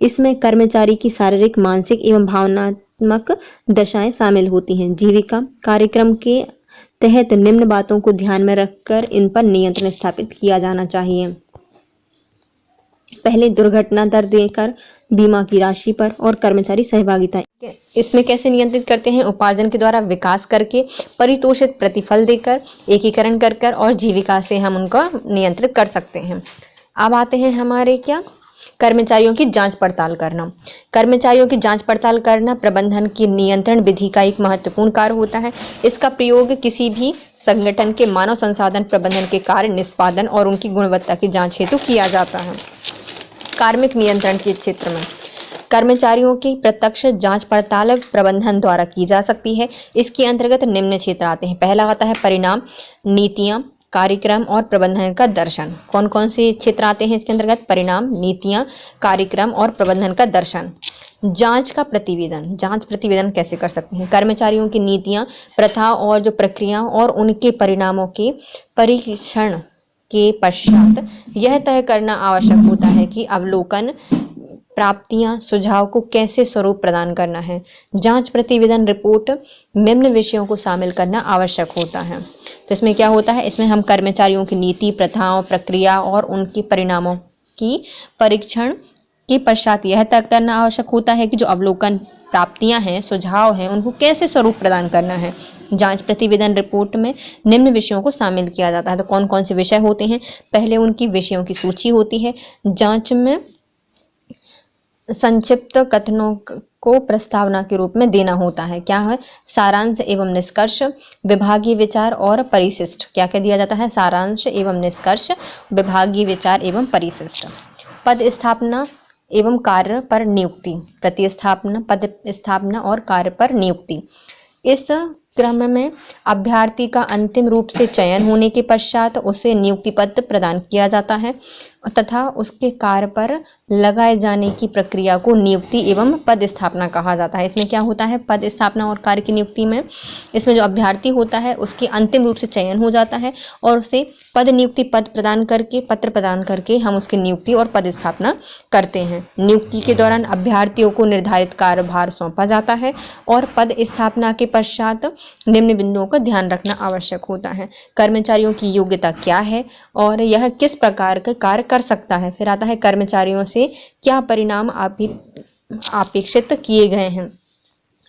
इसमें कर्मचारी की शारीरिक, मानसिक एवं भावनात्मक दशाएं शामिल होती हैं। जीविका कार्यक्रम के तहत निम्न बातों को ध्यान में रखकर इन पर नियंत्रण स्थापित किया जाना चाहिए। पहले दुर्घटना दर देकर, बीमा की राशि पर और कर्मचारी सहभागिता। इसमें कैसे नियंत्रित करते हैं? उपार्जन के द्वारा, विकास करके, परितोषित प्रतिफल देकर, एकीकरण कर कर और जीविका से हम उनको नियंत्रित कर सकते हैं। अब आते हैं हमारे क्या? कर्मचारियों की जांच पड़ताल करना। कर्मचारियों की जांच पड़ताल करना प्रबंधन की नियंत्रण विधि का एक महत्वपूर्ण कार्य होता है। इसका प्रयोग किसी भी संगठन के मानव संसाधन प्रबंधन के कार्य निष्पादन और उनकी गुणवत्ता की जांच हेतु किया जाता है। कार्मिक नियंत्रण के क्षेत्र में कर्मचारियों की प्रत्यक्ष जांच पड़ताल प्रबंधन द्वारा की जा सकती है। इसके अंतर्गत निम्न क्षेत्र आते हैं। पहला आता है परिणाम, नीतियां, कार्यक्रम और प्रबंधन का दर्शन। कौन कौन से क्षेत्र आते हैं इसके अंतर्गत? परिणाम, नीतियां, कार्यक्रम और प्रबंधन का दर्शन। जांच का प्रतिवेदन। जांच प्रतिवेदन कैसे कर सकते हैं? कर्मचारियों की नीतियां, प्रथा और जो प्रक्रिया और उनके परिणामों के परीक्षण के पश्चात यह तय करना आवश्यक होता है कि अवलोकन, प्राप्तियां, सुझाव को कैसे स्वरूप प्रदान करना है। जांच प्रतिवेदन रिपोर्ट निम्न विषयों को शामिल करना आवश्यक होता है। तो इसमें क्या होता है? इसमें हम कर्मचारियों की नीति, प्रथाओं, प्रक्रिया और उनके परिणामों की परीक्षण के पश्चात यह तय करना आवश्यक होता है कि जो अवलोकन, प्राप्तियां हैं, सुझाव हैं, उनको कैसे स्वरूप प्रदान करना है। जांच प्रतिवेदन रिपोर्ट में निम्न विषयों को शामिल किया जाता है। तो कौन कौन से विषय होते हैं? पहले उनकी विषयों की सूची होती है। जांच में संक्षिप्त कथनों को प्रस्तावना के रूप में देना होता है। क्या है? सारांश एवं निष्कर्ष, विभागीय विचार और परिशिष्ट। क्या क्या दिया जाता है? सारांश एवं निष्कर्ष, विभागीय विचार एवं परिशिष्ट। पद स्थापना एवं कार्य पर नियुक्ति, प्रतिस्थापना, पद स्थापना और कार्य पर नियुक्ति। इस क्रम में अभ्यर्थी का अंतिम रूप से चयन होने के पश्चात उसे नियुक्ति पत्र प्रदान किया जाता है तथा उसके कार्य पर लगाए जाने की प्रक्रिया को नियुक्ति एवं पद स्थापना कहा जाता है। इसमें क्या होता है? पद स्थापना और कार्य की नियुक्ति में इसमें जो अभ्यर्थी होता है उसके अंतिम रूप से चयन हो जाता है और उसे पद नियुक्ति पत्र प्रदान करके हम उसकी नियुक्ति और पद स्थापना करते हैं। नियुक्ति के दौरान अभ्यर्थियों को निर्धारित कार्यभार सौंपा जाता है और पद स्थापना के पश्चात निम्न बिंदुओं का ध्यान रखना आवश्यक होता है। कर्मचारियों की योग्यता क्या है और यह किस प्रकार का कार्य कर सकता है। फिर आता है कर्मचारियों से क्या परिणाम अपेक्षित किए गए हैं।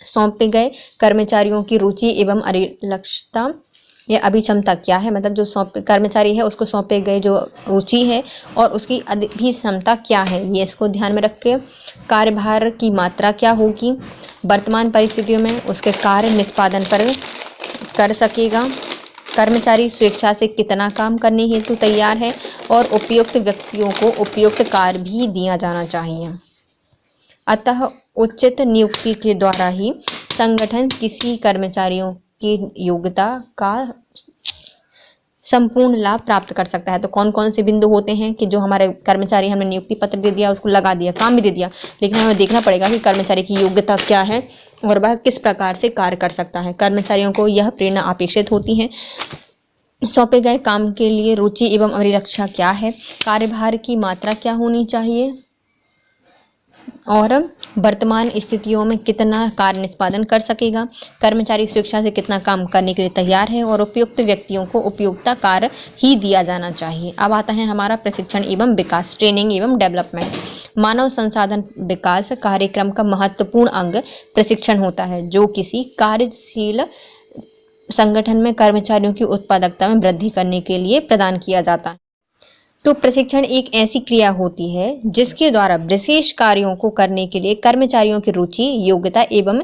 सौंपे गए कर्मचारियों की रुचि एवं अभिलक्षता या अभिक्षमता क्या है, मतलब जो कर्मचारी है उसको सौंपे गए जो रुचि है और उसकी अभिक्षमता क्या है, ये इसको ध्यान में रख के कार्यभार की मात्रा क्या होगी, वर्तमान परिस्थितियों में उसके कार्य निष्पादन पर कर सकेगा, कर्मचारी स्वेच्छा से कितना काम करने हेतु तैयार है और उपयुक्त व्यक्तियों को उपयुक्त कार्य भी दिया जाना चाहिए। अतः उचित नियुक्ति के द्वारा ही संगठन किसी कर्मचारियों की योग्यता का संपूर्ण लाभ प्राप्त कर सकता है। तो कौन कौन से बिंदु होते हैं कि जो हमारे कर्मचारी, हमने नियुक्ति पत्र दे दिया, उसको लगा दिया, काम भी दे दिया, लेकिन हमें देखना पड़ेगा कि कर्मचारी की योग्यता क्या है और वह किस प्रकार से कार्य कर सकता है। कर्मचारियों को यह प्रेरणा अपेक्षित होती है। सौंपे गए काम के लिए रुचि एवं अभिलक्षता क्या है, कार्यभार की मात्रा क्या होनी चाहिए और वर्तमान स्थितियों में कितना कार्य निष्पादन कर सकेगा, कर्मचारी स्वेच्छा से कितना काम करने के लिए तैयार है और उपयुक्त व्यक्तियों को उपयुक्त कार्य ही दिया जाना चाहिए। अब आता है हमारा प्रशिक्षण एवं विकास, ट्रेनिंग एवं डेवलपमेंट। मानव संसाधन विकास कार्यक्रम का महत्वपूर्ण अंग प्रशिक्षण होता है, जो किसी कार्यशील संगठन में कर्मचारियों की उत्पादकता में वृद्धि करने के लिए प्रदान किया जाता है। तो प्रशिक्षण एक ऐसी क्रिया होती है जिसके द्वारा विशेष कार्यों को करने के लिए कर्मचारियों की रुचि, योग्यता एवं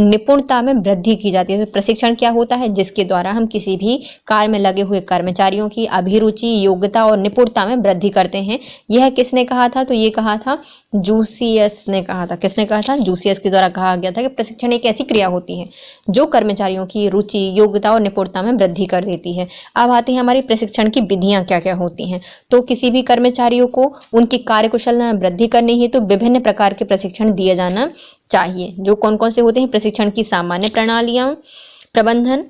निपुणता में वृद्धि की जाती है। तो प्रशिक्षण क्या होता है? जिसके द्वारा हम किसी भी कार्य में लगे हुए कर्मचारियों की अभिरुचि, योग्यता और निपुणता में वृद्धि करते हैं। यह किसने कहा था? तो ये कहा था जूसियस ने कहा था। किसने कहा था? जूसियस के द्वारा कहा गया था कि प्रशिक्षण एक ऐसी क्रिया होती है जो कर्मचारियों की रुचि, योग्यता और निपुणता में वृद्धि कर देती है। अब आती है हमारी प्रशिक्षण की विधियां क्या क्या होती हैं। तो किसी भी कर्मचारियों को उनकी कार्यकुशलता में वृद्धि करनी है तो विभिन्न प्रकार के प्रशिक्षण दिए जाना चाहिए। जो कौन कौन से होते हैं? प्रशिक्षण की सामान्य प्रणालियां, प्रबंधन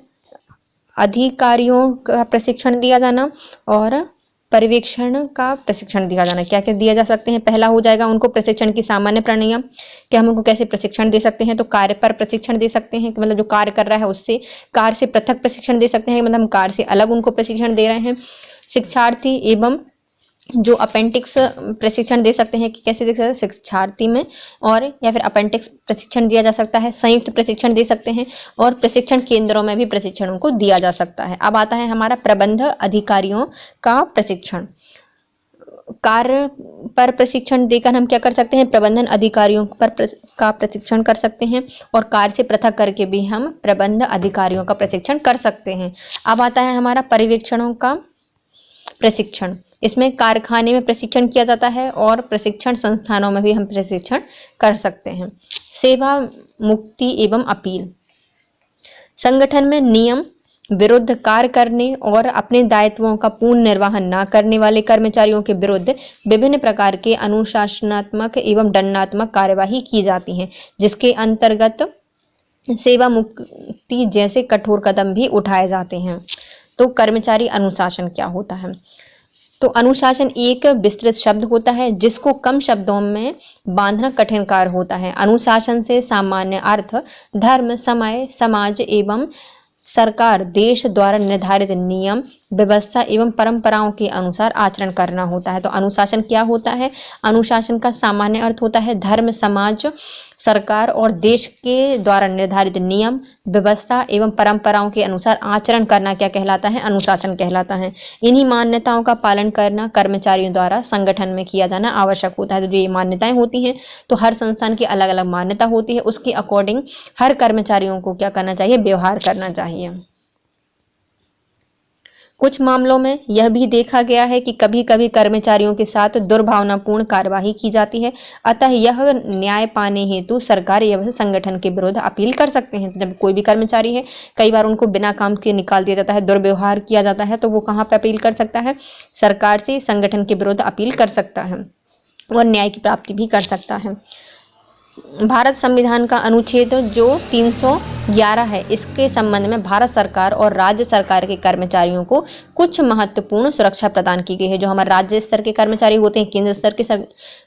अधिकारियों का प्रशिक्षण दिया जाना और पर्यवेक्षण का प्रशिक्षण दिया जाना। क्या क्या दिया जा सकते हैं? पहला हो जाएगा उनको प्रशिक्षण की सामान्य प्रणालियां कि हम उनको कैसे प्रशिक्षण दे सकते हैं। तो कार्य पर प्रशिक्षण दे सकते हैं कि मतलब जो कार्य कर रहा है उससे कार्य से पृथक प्रशिक्षण दे सकते हैं, मतलब हम कार्य से अलग उनको प्रशिक्षण दे रहे हैं। शिक्षार्थी एवं जो अपेंडिक्स प्रशिक्षण दे सकते हैं कि कैसे दे सकते हैं शिक्षार्थी में, और या फिर अपेंडिक्स प्रशिक्षण दिया जा सकता है, संयुक्त प्रशिक्षण दे सकते हैं और प्रशिक्षण केंद्रों में भी प्रशिक्षण उनको दिया जा सकता है। अब आता है हमारा प्रबंध अधिकारियों का प्रशिक्षण। कार्य पर प्रशिक्षण देकर हम क्या कर सकते हैं? प्रबंधन अधिकारियों का प्रशिक्षण कर सकते हैं और कार्य से पृथक करके भी हम प्रबंध अधिकारियों का प्रशिक्षण कर सकते हैं। अब आता है हमारा पर्यवेक्षणों का प्रशिक्षण। इसमें कारखाने में प्रशिक्षण किया जाता है और प्रशिक्षण संस्थानों में भी हम प्रशिक्षण कर सकते हैं। सेवा मुक्ति एवं अपील। संगठन में नियम विरुद्ध कार्य करने और अपने दायित्वों का पूर्ण निर्वहन न करने वाले कर्मचारियों के विरुद्ध विभिन्न प्रकार के अनुशासनात्मक एवं दंडात्मक कार्यवाही की जाती है, जिसके अंतर्गत सेवा मुक्ति जैसे कठोर कदम भी उठाए जाते हैं। तो कर्मचारी अनुशासन क्या होता है? तो अनुशासन एक विस्तृत शब्द होता है जिसको कम शब्दों में बांधना कठिन कार्य होता है। अनुशासन से सामान्य अर्थ धर्म, समय, समाज एवं सरकार, देश द्वारा निर्धारित नियम, व्यवस्था एवं परंपराओं के अनुसार आचरण करना होता है। तो अनुशासन क्या होता है? अनुशासन का सामान्य अर्थ होता है धर्म, समाज, सरकार और देश के द्वारा निर्धारित नियम, व्यवस्था एवं परंपराओं के अनुसार आचरण करना क्या कहलाता है? अनुशासन कहलाता है। इन्हीं मान्यताओं का पालन करना कर्मचारियों द्वारा संगठन में किया जाना आवश्यक होता है। तो जो ये मान्यताएं होती हैं, तो हर संस्थान की अलग अलग मान्यता होती है, उसके अकॉर्डिंग हर कर्मचारियों को क्या करना चाहिए? व्यवहार करना चाहिए। कुछ मामलों में यह भी देखा गया है कि कभी कभी कर्मचारियों के साथ दुर्भावनापूर्ण कार्यवाही की जाती है, अतः यह न्याय पाने हेतु सरकार या संगठन के विरुद्ध अपील कर सकते हैं। तो जब कोई भी कर्मचारी है, कई बार उनको बिना काम के निकाल दिया जाता है, दुर्व्यवहार किया जाता है, तो वो कहाँ पर अपील कर सकता है? सरकार से, संगठन के विरुद्ध अपील कर सकता है और न्याय की प्राप्ति भी कर सकता है। भारत संविधान का अनुच्छेद जो 311 है, इसके संबंध में भारत सरकार और राज्य सरकार के कर्मचारियों को कुछ महत्वपूर्ण सुरक्षा प्रदान की गई है। जो हमारे राज्य स्तर के कर्मचारी होते हैं, केंद्र स्तर के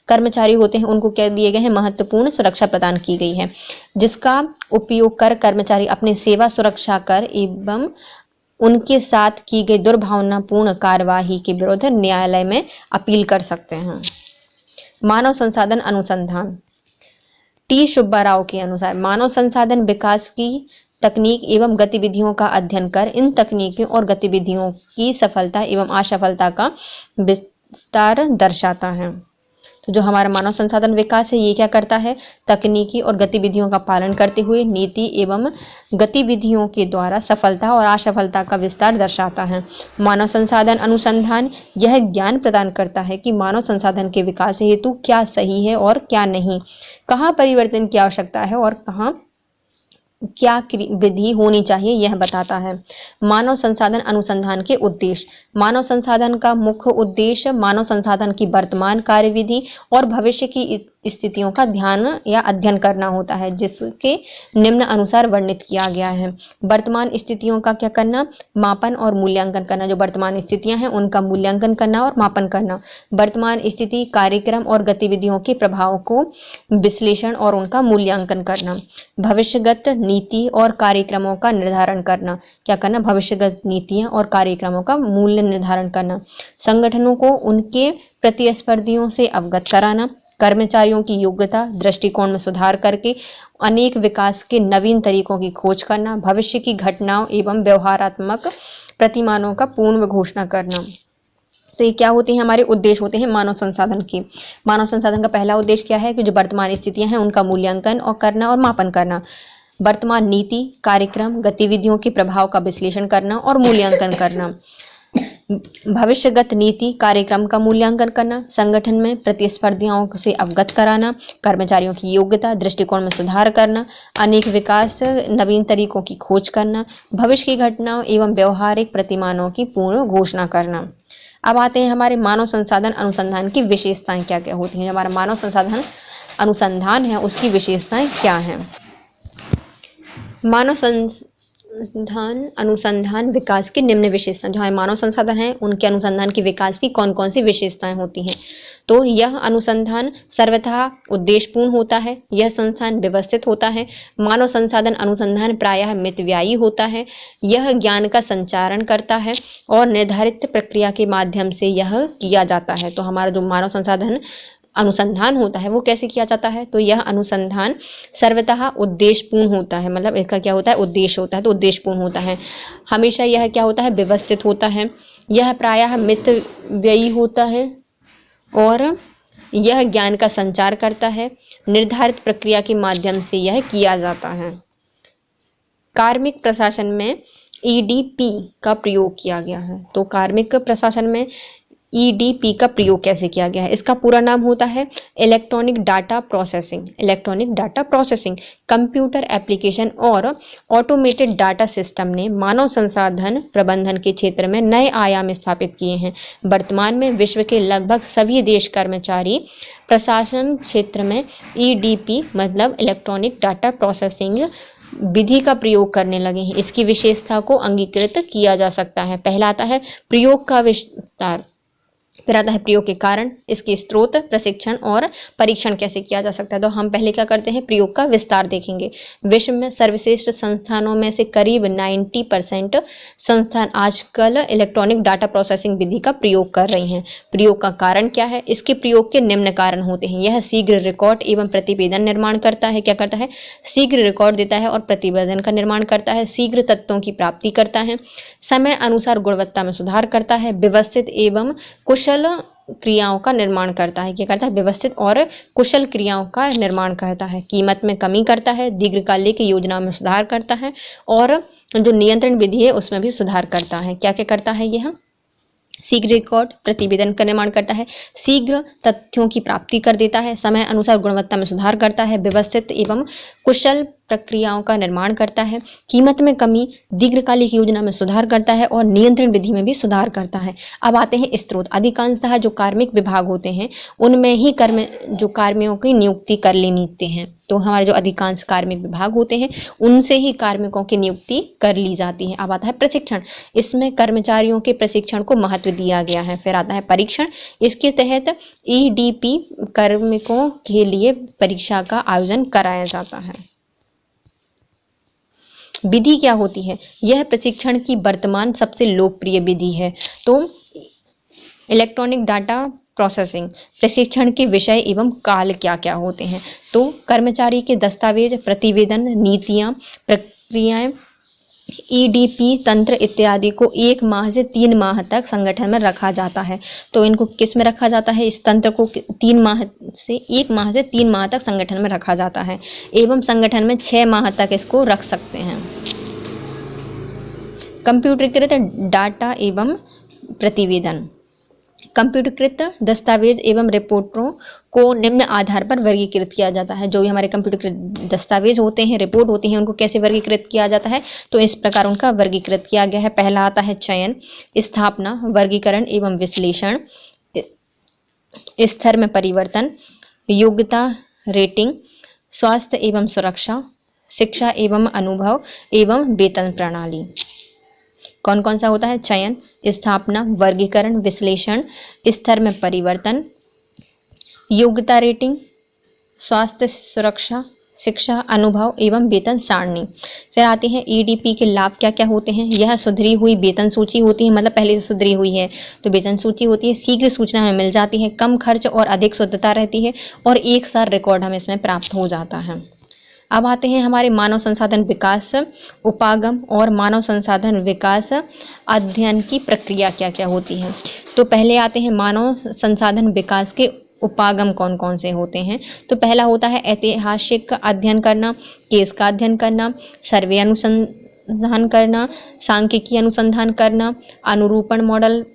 कर्मचारी होते हैं, उनको क्या दिए गए हैं? महत्वपूर्ण सुरक्षा प्रदान की गई है, जिसका उपयोग कर कर्मचारी अपनी सेवा सुरक्षा कर एवं उनके साथ की गई दुर्भावनापूर्ण कार्यवाही के विरुद्ध न्यायालय में अपील कर सकते हैं। मानव संसाधन अनुसंधान। टी सुब्बा राव के अनुसार मानव संसाधन विकास की तकनीक एवं गतिविधियों का अध्ययन कर इन तकनीकों और गतिविधियों की सफलता एवं असफलता का विस्तार दर्शाता है। तो जो हमारा मानव संसाधन विकास है, ये क्या करता है? तकनीकी और गतिविधियों का पालन करते हुए नीति एवं गतिविधियों के द्वारा सफलता और असफलता का विस्तार दर्शाता है। मानव संसाधन अनुसंधान यह ज्ञान प्रदान करता है कि मानव संसाधन के विकास हेतु क्या सही है और क्या नहीं, कहाँ परिवर्तन की आवश्यकता है और कहाँ क्या विधि होनी चाहिए, यह बताता है। मानव संसाधन अनुसंधान के उद्देश्य। मानव संसाधन का मुख्य उद्देश्य मानव संसाधन की वर्तमान कार्यविधि और भविष्य की स्थितियों का ध्यान या अध्ययन करना होता है, जिसके निम्न अनुसार वर्णित किया गया है। वर्तमान स्थितियों का क्या करना? मापन और मूल्यांकन करना। जो वर्तमान स्थितियां हैं उनका मूल्यांकन करना और मापन करना। वर्तमान स्थिति, कार्यक्रम और गतिविधियों के प्रभाव को विश्लेषण और उनका मूल्यांकन करना। भविष्यगत नीति और कार्यक्रमों का निर्धारण करना। क्या करना? भविष्यगत नीतियां और कार्यक्रमों का मूल्य निर्धारण करना। संगठनों को उनके प्रतिस्पर्धियों से अवगत कराना। कर्मचारियों की योग्यता दृष्टिकोण में सुधार करके अनेक विकास के नवीन तरीकों की खोज करना। भविष्य की घटनाओं एवं व्यवहारात्मक प्रतिमानों का पूर्ण घोषणा करना। तो ये क्या होते हैं, हमारे उद्देश्य होते हैं मानव संसाधन के। मानव संसाधन का पहला उद्देश्य क्या है कि जो वर्तमान स्थितियां हैं उनका मूल्यांकन और करना और मापन करना। वर्तमान नीति, कार्यक्रम, गतिविधियों के प्रभाव का विश्लेषण करना और मूल्यांकन करना। भविष्यगत नीति कार्यक्रम का मूल्यांकन करना, संगठन में प्रतिस्पर्धियों से अवगत कराना, कर्मचारियों की योग्यता दृष्टिकोण में सुधार करना, अनेक विकास नवीन तरीकों की खोज करना, भविष्य की घटनाओं एवं व्यवहारिक प्रतिमानों की पूर्ण घोषणा करना। अब आते हैं हमारे मानव संसाधन अनुसंधान की विशेषताएं क्या क्या होती हैं। हमारा मानव संसाधन अनुसंधान है उसकी विशेषताएं क्या हैं। मानव अनुसंधान विकास की निम्न विशेषताएं। जो हमारे मानव संसाधन हैं उनके अनुसंधान की विकास की कौन कौन सी विशेषताएं होती हैं। तो यह अनुसंधान सर्वथा उद्देश्यपूर्ण होता है, यह संस्थान व्यवस्थित होता है, मानव संसाधन अनुसंधान प्रायः मितव्ययी होता है, यह ज्ञान का संचारण करता है और निर्धारित प्रक्रिया के माध्यम से यह किया जाता है। तो हमारा जो मानव संसाधन अनुसंधान होता है वो कैसे किया जाता है, तो यह अनुसंधान सर्वतः उद्देश्यपूर्ण होता है, मतलब इसका क्या होता है, उद्देश्य होता है, तो उद्देश्यपूर्ण होता है। हमेशा यह क्या होता है, व्यवस्थित होता है, यह प्रायः मितव्ययी होता है और यह ज्ञान का संचार करता है, निर्धारित प्रक्रिया के माध्यम से यह किया जाता है। कार्मिक प्रशासन में ईडीपी का प्रयोग किया गया है। तो कार्मिक प्रशासन में ईडीपी का प्रयोग कैसे किया गया है, इसका पूरा नाम होता है electronic data processing. Electronic data processing computer application और ऑटोमेटेड डाटा सिस्टम ने मानव संसाधन प्रबंधन के क्षेत्र में नए आयाम स्थापित किए हैं। वर्तमान में विश्व के लगभग सभी देश कर्मचारी प्रशासन क्षेत्र में ईडीपी मतलब इलेक्ट्रॉनिक डाटा प्रोसेसिंग विधि का प्रयोग करने लगे हैं। इसकी विशेषता को अंगीकृत किया जा सकता है। पहला आता है प्रयोग का विस्तार, फिर आता है प्रयोग के कारण, इसके स्रोत, प्रशिक्षण और परीक्षण कैसे किया जा सकता है। तो हम पहले क्या करते हैं, प्रयोग का विस्तार देखेंगे। विश्व में सर्वश्रेष्ठ संस्थानों में से करीब 90% संस्थान आजकल इलेक्ट्रॉनिक डाटा प्रोसेसिंग विधि का प्रयोग कर रही हैं। प्रयोग का कारण क्या है, इसके प्रयोग के निम्न कारण होते हैं। यह शीघ्र रिकॉर्ड एवं प्रतिवेदन निर्माण करता है। क्या करता है, शीघ्र रिकॉर्ड देता है और प्रतिवेदन का निर्माण करता है। शीघ्र तथ्यों की प्राप्ति करता है, समय अनुसार गुणवत्ता में सुधार करता है, व्यवस्थित एवं कुशल क्रियाओं का निर्माण करता है। क्या करता है, व्यवस्थित और कुशल क्रियाओं का निर्माण करता है, कीमत में कमी करता है, दीर्घकालिक योजना में सुधार करता है और जो नियंत्रण विधि है उसमें भी सुधार करता है। क्या क्या करता है, यह शीघ्र रिकॉर्ड प्रतिवेदन का निर्माण करता है, शीघ्र तथ्यों की प्राप्ति कर देता है, समय अनुसार गुणवत्ता में सुधार करता है, व्यवस्थित एवं कुशल प्रक्रियाओं का निर्माण करता है, कीमत में कमी, दीर्घकालिक योजना में सुधार करता है और नियंत्रण विधि में भी सुधार करता है। अब आते हैं स्रोत। अधिकांशतः जो कार्मिक विभाग होते हैं उनमें ही कार्मिकों की नियुक्ति कर लेते हैं। तो हमारे जो अधिकांश कार्मिक विभाग होते हैं उनसे ही कार्मिकों की नियुक्ति कर ली जाती है। अब आता है प्रशिक्षण। इसमें कर्मचारियों के प्रशिक्षण को महत्व दिया गया है। फिर आता है परीक्षण। इसके तहत ईडीपी कार्मिकों के लिए परीक्षा का आयोजन कराया जाता है। विधि क्या होती है, यह प्रशिक्षण की वर्तमान सबसे लोकप्रिय विधि है। तो इलेक्ट्रॉनिक डाटा प्रोसेसिंग प्रशिक्षण के विषय एवं काल क्या क्या होते हैं। तो कर्मचारी के दस्तावेज, प्रतिवेदन, नीतियां, प्रक्रियाएं, ईडीपी तंत्र इत्यादि को 1 माह से 3 माह तक संगठन में रखा जाता है। तो इनको किस में रखा जाता है, इस तंत्र को 1 माह से 3 माह तक संगठन में रखा जाता है एवं संगठन में 6 माह तक इसको रख सकते हैं। कंप्यूटरीकृत डाटा एवं प्रतिवेदन। कंप्यूटरकृत दस्तावेज एवं रिपोर्टों को निम्न आधार पर वर्गीकृत किया जाता है। जो भी हमारे कंप्यूटरकृत दस्तावेज होते हैं, रिपोर्ट होती हैं, उनको कैसे वर्गीकृत किया जाता है, तो इस प्रकार उनका वर्गीकृत किया गया है। पहला आता है चयन, स्थापना, वर्गीकरण एवं विश्लेषण, स्तर में परिवर्तन, योग्यता, रेटिंग, स्वास्थ्य एवं सुरक्षा, शिक्षा एवं अनुभव एवं वेतन प्रणाली। कौन कौन सा होता है, चयन, स्थापना, वर्गीकरण, विश्लेषण, स्तर में परिवर्तन, योग्यता, रेटिंग, स्वास्थ्य सुरक्षा, शिक्षा, अनुभव एवं वेतन सारणी। फिर आते हैं ईडीपी के लाभ क्या क्या होते हैं। यह सुधरी हुई वेतन सूची होती है, मतलब पहले से सुधरी हुई है तो वेतन सूची होती है, शीघ्र सूचना हमें मिल जाती है, कम खर्च और अधिक शुद्धता रहती है और एक साथ रिकॉर्ड हमें इसमें प्राप्त हो जाता है। अब आते हैं हमारे मानव संसाधन विकास उपागम और मानव संसाधन विकास अध्ययन की प्रक्रिया क्या क्या होती है। तो पहले आते हैं मानव संसाधन विकास के उपागम कौन कौन से होते हैं। तो पहला होता है ऐतिहासिक अध्ययन करना, केस का अध्ययन करना, सर्वे अनुसंधान करना, सांख्यिकी अनुसंधान करना, अनुरूपण मॉडल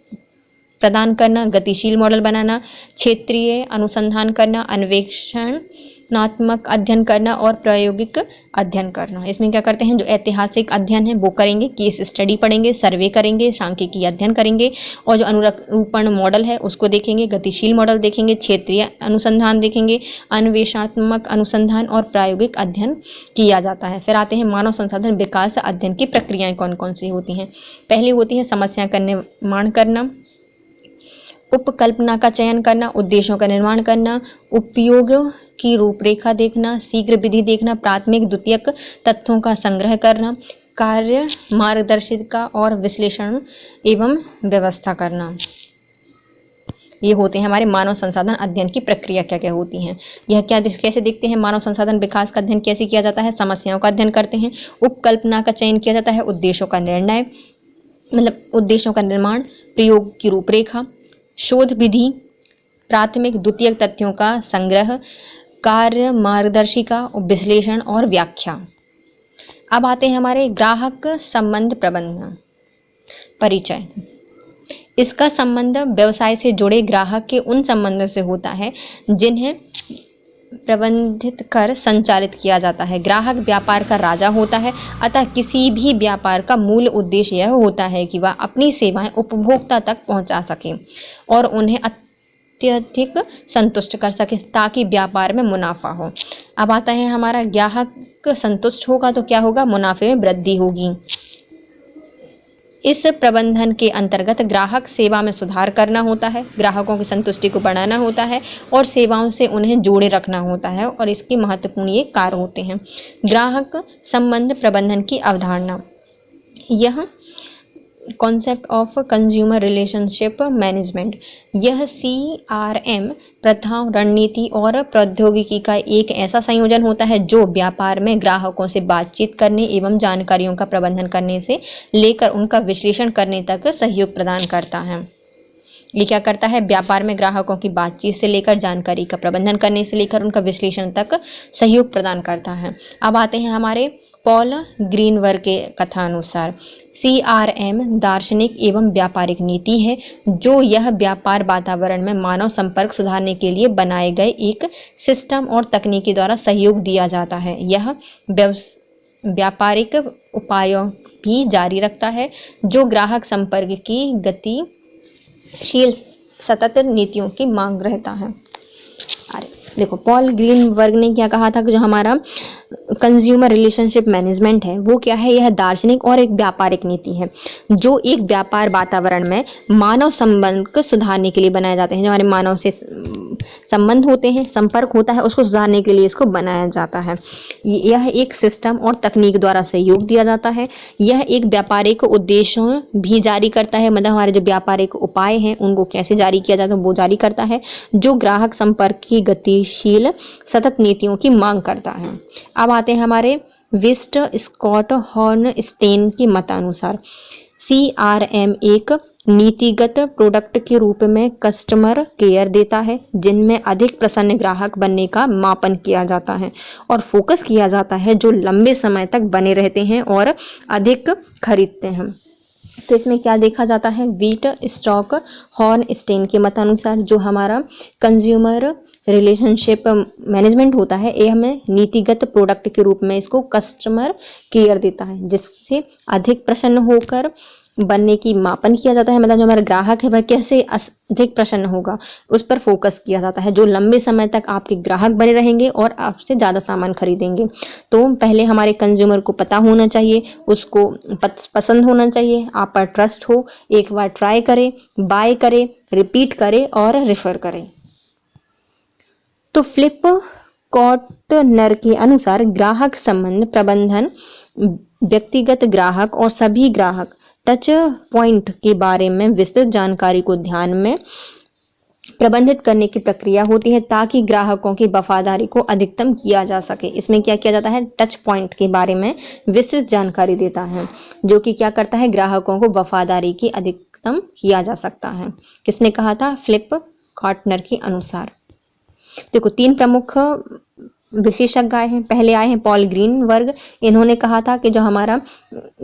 प्रदान करना, गतिशील मॉडल बनाना, क्षेत्रीय अनुसंधान करना, अन्वेषणात्मक अध्ययन करना और प्रायोगिक अध्ययन करना। इसमें क्या करते हैं, जो ऐतिहासिक अध्ययन है वो करेंगे, केस स्टडी पढ़ेंगे, सर्वे करेंगे, सांख्यिकी अध्ययन करेंगे और जो अनुरूपण मॉडल है उसको देखेंगे, गतिशील मॉडल देखेंगे, क्षेत्रीय अनुसंधान देखेंगे, अन्वेषणात्मक अनुसंधान और प्रायोगिक अध्ययन किया जाता है। फिर आते हैं मानव संसाधन विकास अध्ययन की प्रक्रियाएं कौन कौन सी होती हैं। पहली होती है समस्या का निर्माण करना, उपकल्पना का चयन करना, उद्देश्यों का निर्माण करना, उपयोग की रूपरेखा देखना, शीघ्र विधि देखना, प्राथमिक द्वितीयक तथ्यों का संग्रह करना, कार्य मार्गदर्शिका और विश्लेषण एवं व्यवस्था करना। ये होते हैं हमारे मानव संसाधन अध्ययन की प्रक्रिया क्या क्या होती हैं। यह कैसे देखते हैं, मानव संसाधन विकास का अध्ययन कैसे किया जाता है। समस्याओं का अध्ययन करते हैं, उपकल्पना का चयन किया जाता है, उद्देश्यों का निर्णय मतलब उद्देश्यों का निर्माण, प्रयोग की रूपरेखा, शोध विधि, प्राथमिक द्वितीयक तथ्यों का संग्रह, कार्य मार्गदर्शिका, विश्लेषण और व्याख्या। अब आते हैं हमारे ग्राहक संबंध प्रबंधन परिचय। इसका संबंध व्यवसाय से जुड़े ग्राहक के उन संबंधों से होता है जिन्हें प्रबंधित कर संचालित किया जाता है। ग्राहक व्यापार का राजा होता है, अतः किसी भी व्यापार का मूल उद्देश्य यह होता है कि वह अपनी सेवाएं उपभोक्ता तक पहुंचा सके और उन्हें अत्यधिक संतुष्ट कर सके ताकि व्यापार में मुनाफा हो। अब आता है हमारा ग्राहक संतुष्ट होगा तो क्या होगा, मुनाफे में वृद्धि होगी। इस प्रबंधन के अंतर्गत ग्राहक सेवा में सुधार करना होता है, ग्राहकों की संतुष्टि को बढ़ाना होता है और सेवाओं से उन्हें जोड़े रखना होता है और इसके महत्वपूर्ण ये कार्य होते हैं। ग्राहक संबंध प्रबंधन की अवधारणा, यह concept of consumer relationship management, यह CRM प्रथाओं, रणनीति और प्रौद्योगिकी का एक ऐसा संयोजन होता है जो व्यापार में ग्राहकों से बातचीत करने एवं जानकारियों का प्रबंधन करने से लेकर उनका विश्लेषण करने तक सहयोग प्रदान करता है। ये क्या करता है, व्यापार में ग्राहकों की बातचीत से लेकर जानकारी का प्रबंधन करने से लेकर उनका विश्लेषण तक सहयोग प्रदान करता है। अब आते हैं हमारे पॉल ग्रीनबर्ग के कथानुसार CRM दार्शनिक एवं व्यापारिक नीति है जो यह व्यापार वातावरण में मानव संपर्क सुधारने के लिए बनाए गए एक सिस्टम और तकनीकी द्वारा सहयोग दिया जाता है। यह व्यापारिक उपायों भी जारी रखता है जो ग्राहक संपर्क की गतिशील सतत नीतियों की मांग रहता है। अरे देखो, पॉल ग्रीनबर्ग ने क्या कहा था कि जो हमारा कंज्यूमर रिलेशनशिप मैनेजमेंट है वो क्या है, यह दार्शनिक और एक व्यापारिक नीति है जो एक व्यापार वातावरण में मानव संबंध को सुधारने के लिए बनाए जाते हैं। जो हमारे मानव से संबंध होते हैं, संपर्क होता है, उसको सुधारने के लिए इसको बनाया जाता है। यह एक सिस्टम और तकनीक द्वारा सहयोग दिया जाता है। यह एक व्यापारिक उद्देश्यों भी जारी करता है, मतलब हमारे जो व्यापारिक उपाय हैं उनको कैसे जारी किया जाता है वो जारी करता है, जो ग्राहक संपर्क की गतिशील सतत नीतियों की मांग करता है। अब आते हैं हमारे वेस्ट स्कॉट हॉर्नस्टेन के मतानुसार CRM एक नीतिगत प्रोडक्ट के रूप में कस्टमर केयर देता है जिनमें अधिक प्रसन्न ग्राहक बनने का मापन किया जाता है और फोकस किया जाता है जो लंबे समय तक बने रहते हैं और अधिक खरीदते हैं। तो इसमें क्या देखा जाता है, वीट स्टॉक हॉर्नस्टेन के मतानुसार जो हमारा कंज्यूमर रिलेशनशिप मैनेजमेंट होता है ये हमें नीतिगत प्रोडक्ट के रूप में इसको कस्टमर केयर देता है जिससे अधिक प्रसन्न होकर बनने की मापन किया जाता है। मतलब जो हमारा ग्राहक है वह कैसे अधिक प्रसन्न होगा उस पर फोकस किया जाता है, जो लंबे समय तक आपके ग्राहक बने रहेंगे और आपसे ज़्यादा सामान खरीदेंगे। तो पहले हमारे कंज्यूमर को पता होना चाहिए, उसको पसंद होना चाहिए, आप पर ट्रस्ट हो, एक बार ट्राई करें, बाय करें, रिपीट करें और रेफर करें। तो फ्लिप कॉर्टनर के अनुसार ग्राहक संबंध प्रबंधन व्यक्तिगत ग्राहक और सभी ग्राहक टच पॉइंट के बारे में विस्तृत जानकारी को ध्यान में प्रबंधित करने की प्रक्रिया होती है ताकि ग्राहकों की वफादारी को अधिकतम किया जा सके। इसमें क्या किया जाता है, टच पॉइंट के बारे में विस्तृत जानकारी देता है, जो कि क्या करता है, ग्राहकों को वफादारी की अधिकतम किया जा सकता है। किसने कहा था, फिलिप कॉटनर के अनुसार। देखो 3 प्रमुख विशेषज्ञ आए हैं। पहले आए हैं पॉल ग्रीनवर्ग। इन्होंने कहा था कि जो हमारा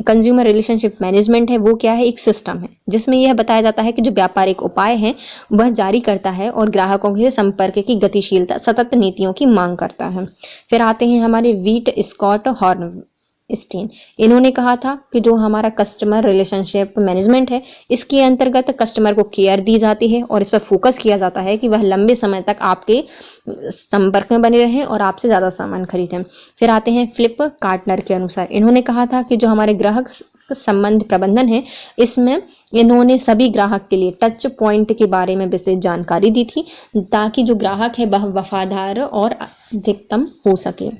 कंज्यूमर रिलेशनशिप मैनेजमेंट है वो क्या है, एक सिस्टम है जिसमें यह बताया जाता है कि जो व्यापारिक उपाय है वह जारी करता है और ग्राहकों के संपर्क की गतिशीलता सतत नीतियों की मांग करता है। फिर आते हैं हमारे वीट स्कॉट हॉर्न स्टीन। इन्होंने कहा था कि जो हमारा कस्टमर रिलेशनशिप मैनेजमेंट है इसके अंतर्गत कस्टमर को केयर दी जाती है और इस पर फोकस किया जाता है कि वह लंबे समय तक आपके संपर्क में बने रहें और आपसे ज़्यादा सामान खरीदें। फिर आते हैं फिलिप कॉटनर के अनुसार। इन्होंने कहा था कि जो हमारे ग्राहक संबंध प्रबंधन है इसमें इन्होंने सभी ग्राहक के लिए टच पॉइंट के बारे में विस्तृत जानकारी दी थी ताकि जो ग्राहक है वह वफादार और अधिकतम हो सके,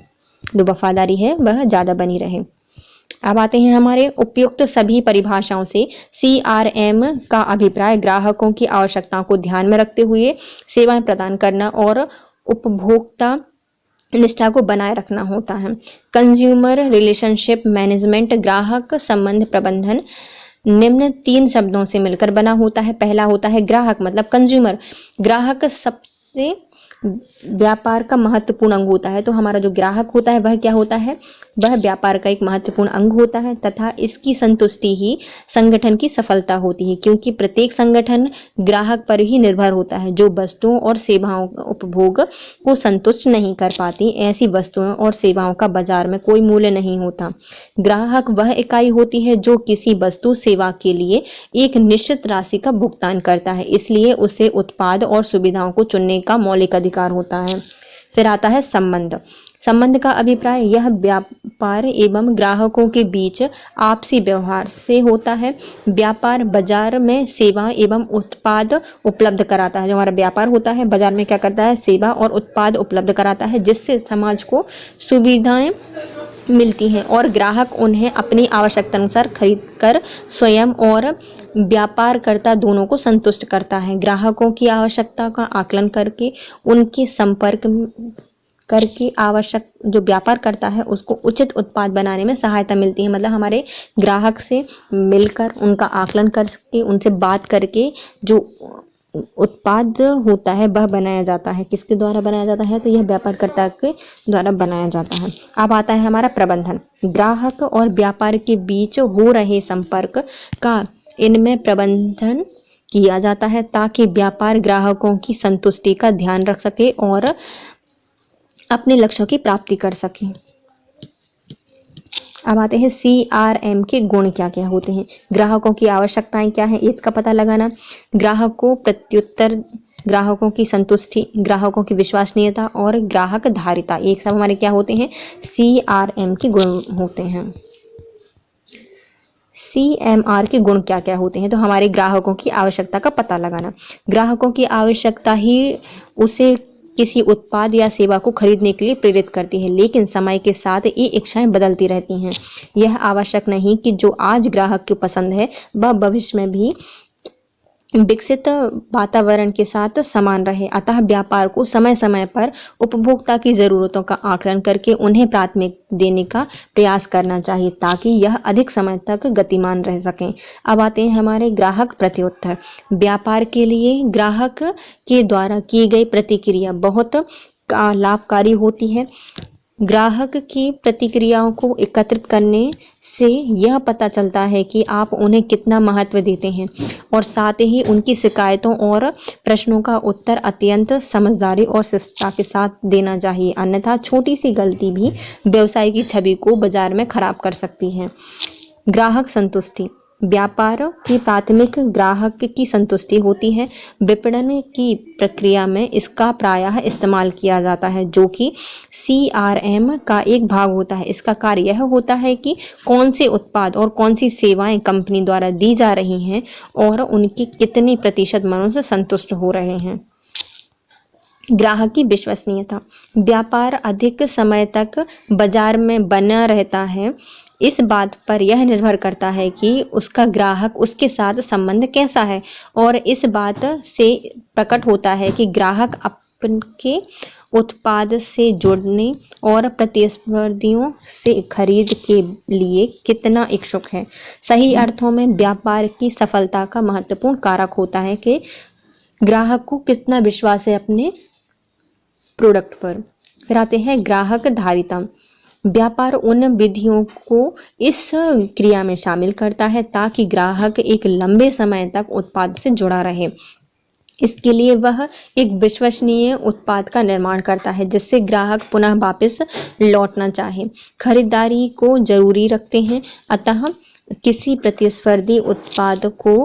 जो वफादारी है वह ज़्यादा बनी रहे। अब आते हैं हमारे उपयुक्त सभी परिभाषाओं से CRM का अभिप्राय ग्राहकों की आवश्यकताओं को ध्यान में रखते हुए सेवाएं प्रदान करना और उपभोक्ता निष्ठा को बनाए रखना होता है। कंज्यूमर रिलेशनशिप मैनेजमेंट ग्राहक संबंध प्रबंधन निम्न 3 शब्दों से मिलकर बना होता है। पहला होता है ग्राहक, मतलब कंज्यूमर। ग्राहक सबसे व्यापार का महत्वपूर्ण अंग होता है। तो हमारा जो ग्राहक होता है वह क्या होता है, वह व्यापार का एक महत्वपूर्ण अंग होता है तथा इसकी संतुष्टि ही संगठन की सफलता होती है, क्योंकि प्रत्येक संगठन ग्राहक पर ही निर्भर होता है। जो वस्तुओं और सेवाओं का उपभोग को संतुष्ट नहीं कर पाती, ऐसी वस्तुओं और सेवाओं का बाजार में कोई मूल्य नहीं होता। ग्राहक वह इकाई होती है जो किसी वस्तु सेवा के लिए एक निश्चित राशि का भुगतान करता है, इसलिए उसे उत्पाद और सुविधाओं को चुनने का मौलिक अधिकार होता है। फिर आता है संबंध। संबंध का अभिप्राय यह व्यापार एवं ग्राहकों के बीच आपसी व्यवहार से होता है। व्यापार बाजार में सेवा एवं उत्पाद उपलब्ध कराता है। जो हमारा व्यापार होता है बाजार में क्या करता है, सेवा और उत्पाद उपलब्ध कराता है, जिससे समाज को सुविधाएं मिलती हैं और ग्राहक उन्हें अपनी आवश्यकता अनुसार खरीद कर स्वयं और व्यापारकर्ता दोनों को संतुष्ट करता है। ग्राहकों की आवश्यकता का आकलन करके उनके संपर्क करके आवश्यक जो व्यापार करता है उसको उचित उत्पाद बनाने में सहायता मिलती है। मतलब हमारे ग्राहक से मिलकर उनका आकलन करके उनसे बात करके जो उत्पाद होता है वह बनाया जाता है। किसके द्वारा बनाया जाता है, तो यह व्यापारकर्ता के द्वारा बनाया जाता है। अब आता है हमारा प्रबंधन। ग्राहक और व्यापार के बीच हो रहे संपर्क का इनमें प्रबंधन किया जाता है ताकि व्यापार ग्राहकों की संतुष्टि का ध्यान रख सके और अपने लक्ष्यों की प्राप्ति कर सके। अब आते हैं CRM के गुण क्या क्या होते हैं। ग्राहकों की आवश्यकताएं क्या हैं, इसका पता लगाना। ग्राहक को प्रत्युत्तर, ग्राहकों की संतुष्टि, ग्राहकों की विश्वसनीयता और ग्राहक धारिता, एक सब हमारे क्या होते हैं, CRM के गुण होते हैं। CMR के गुण क्या क्या होते हैं, तो हमारे ग्राहकों की आवश्यकता का पता लगाना। ग्राहकों की आवश्यकता ही उसे किसी उत्पाद या सेवा को खरीदने के लिए प्रेरित करती है, लेकिन समय के साथ ये इच्छाएं बदलती रहती हैं। यह आवश्यक नहीं कि जो आज ग्राहक की पसंद है वह भविष्य में भी विकसित वातावरण के साथ समान रहे। अतः व्यापार को समय समय पर उपभोक्ता की ज़रूरतों का आकलन करके उन्हें प्राथमिकता देने का प्रयास करना चाहिए ताकि यह अधिक समय तक गतिमान रह सकें। अब आते हैं हमारे ग्राहक प्रत्युत्तर। व्यापार के लिए ग्राहक के द्वारा की गई प्रतिक्रिया बहुत लाभकारी होती है। ग्राहक की प्रतिक्रियाओं को एकत्रित करने से यह पता चलता है कि आप उन्हें कितना महत्व देते हैं और साथ ही उनकी शिकायतों और प्रश्नों का उत्तर अत्यंत समझदारी और शिष्टता के साथ देना चाहिए, अन्यथा छोटी सी गलती भी व्यवसाय की छवि को बाजार में खराब कर सकती है। ग्राहक संतुष्टि। व्यापार की प्राथमिक ग्राहक की संतुष्टि होती है। विपणन की प्रक्रिया में इसका प्रायः इस्तेमाल किया जाता है, जो कि CRM का एक भाग होता है। इसका कार्य यह होता है कि कौन से उत्पाद और कौन सी सेवाएं कंपनी द्वारा दी जा रही हैं और उनके कितने प्रतिशत मनुष्य संतुष्ट हो रहे हैं। ग्राहक की विश्वसनीयता। व्यापार अधिक समय तक बाजार में बना रहता है इस बात पर यह निर्भर करता है कि उसका ग्राहक उसके साथ संबंध कैसा है, और इस बात से प्रकट होता है कि ग्राहक आपके उत्पाद से जुड़ने और प्रतिस्पर्धियों से खरीद के लिए कितना इच्छुक है। सही अर्थों में व्यापार की सफलता का महत्वपूर्ण कारक होता है कि ग्राहक को कितना विश्वास है अपने प्रोडक्ट पर। फिर आते हैं ग्राहक धारिता। व्यापार उन विधियों को इस क्रिया में शामिल करता है ताकि ग्राहक एक लंबे समय तक उत्पाद से जुड़ा रहे। इसके लिए वह एक विश्वसनीय उत्पाद का निर्माण करता है जिससे ग्राहक पुनः वापस लौटना चाहे, खरीदारी को जरूरी रखते हैं। अतः किसी प्रतिस्पर्धी उत्पाद को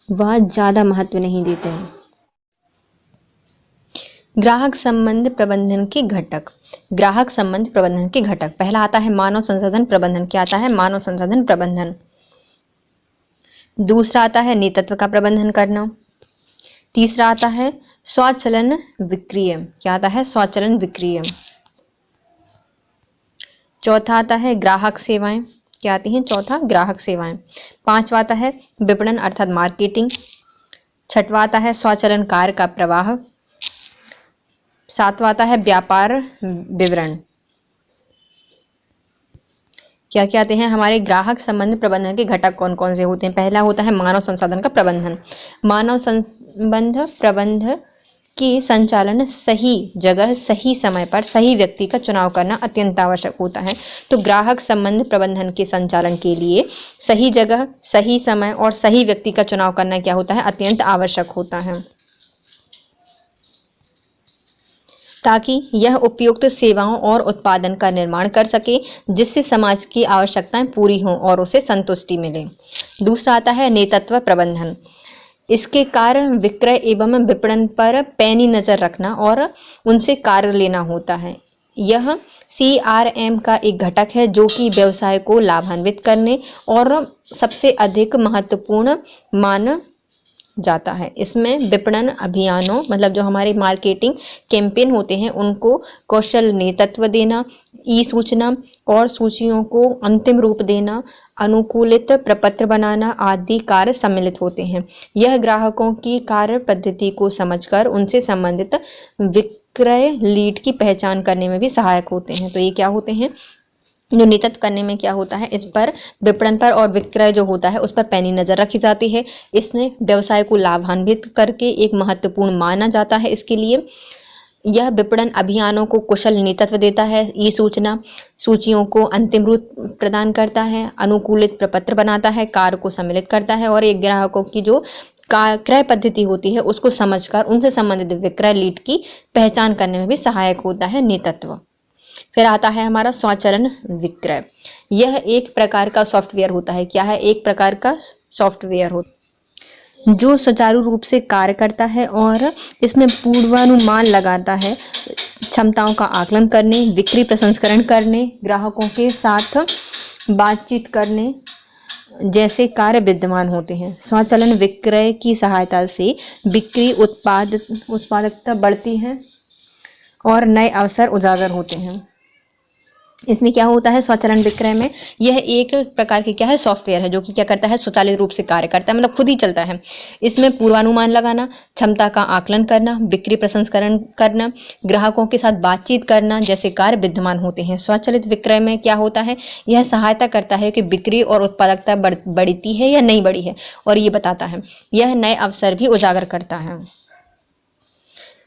वह ज़्यादा महत्व नहीं देते हैं। ग्राहक संबंध प्रबंधन के घटक। ग्राहक संबंध प्रबंधन के घटक, पहला आता है मानव संसाधन प्रबंधन। क्या आता है? मानव संसाधन प्रबंधन। दूसरा आता है नेतृत्व का प्रबंधन करना। तीसरा आता है स्वचालन विक्रय। क्या आता है? स्वचालन विक्रय। चौथा आता है ग्राहक सेवाएं। क्या आती हैं? चौथा ग्राहक सेवाएं। पांचवा आता है विपणन अर्थात मार्केटिंग। छठवा आता है स्वचालन कार्य का प्रवाह। सातवां आता है व्यापार विवरण। क्या क्या आते हैं हमारे ग्राहक संबंध प्रबंधन के घटक? कौन कौन से होते हैं? पहला होता है मानव संसाधन का प्रबंधन। मानव संबंध प्रबंध के संचालन सही जगह सही समय पर सही व्यक्ति का चुनाव करना अत्यंत आवश्यक होता है। तो ग्राहक संबंध प्रबंधन के संचालन के लिए सही जगह सही समय और सही व्यक्ति का चुनाव करना क्या होता है? अत्यंत आवश्यक होता है, ताकि यह उपयुक्त सेवाओं और उत्पादन का निर्माण कर सके जिससे समाज की आवश्यकताएं पूरी हों और उसे संतुष्टि मिले। दूसरा आता है नेतृत्व प्रबंधन। इसके कार्य विक्रय एवं विपणन पर पैनी नजर रखना और उनसे कार्य लेना होता है। यह CRM का एक घटक है जो कि व्यवसाय को लाभान्वित करने और सबसे अधिक महत्वपूर्ण मान जाता है। इसमें विपणन अभियानों मतलब जो हमारे मार्केटिंग कैंपेन होते हैं उनको कौशल नेतृत्व देना, ई सूचना और सूचियों को अंतिम रूप देना, अनुकूलित प्रपत्र बनाना आदि कार्य सम्मिलित होते हैं। यह ग्राहकों की कार्य पद्धति को समझकर उनसे संबंधित विक्रय लीड की पहचान करने में भी सहायक होते हैं। तो ये क्या होते हैं? जो नेतृत्व करने में क्या होता है, इस पर विपणन पर और विक्रय जो होता है उस पर पैनी नजर रखी जाती है। इसने व्यवसाय को लाभान्वित करके एक महत्वपूर्ण माना जाता है। इसके लिए यह विपणन अभियानों को कुशल नेतृत्व देता है, ई सूचना सूचियों को अंतिम रूप प्रदान करता है, अनुकूलित प्रपत्र बनाता है, कार्य को सम्मिलित करता है और एक ग्राहकों की जो क्रय पद्धति होती है उसको समझकर उनसे संबंधित विक्रय लीड की पहचान करने में भी सहायक होता है नेतृत्व। फिर आता है हमारा स्वचालन विक्रय। यह एक प्रकार का सॉफ्टवेयर होता है। क्या है? एक प्रकार का सॉफ्टवेयर होता है जो सुचारू रूप से कार्य करता है और इसमें पूर्वानुमान लगाता है, क्षमताओं का आकलन करने, बिक्री प्रसंस्करण करने, ग्राहकों के साथ बातचीत करने जैसे कार्य विद्यमान होते हैं। स्वचालन विक्रय की सहायता से बिक्री उत्पादकता बढ़ती है और नए अवसर उजागर होते हैं। इसमें क्या होता है स्वचालन विक्रय में? यह एक प्रकार की क्या है? सॉफ्टवेयर है जो कि क्या करता है? स्वचालित रूप से कार्य करता है, मतलब खुद ही चलता है। इसमें पूर्वानुमान लगाना, क्षमता का आकलन करना, बिक्री प्रसंस्करण करना, ग्राहकों के साथ बातचीत करना जैसे कार्य विद्यमान होते हैं। स्वचालित विक्रय में क्या होता है? यह सहायता करता है कि बिक्री और उत्पादकता बढ़ती है या नहीं बढ़ी है और ये बताता है। यह नए अवसर भी उजागर करता है।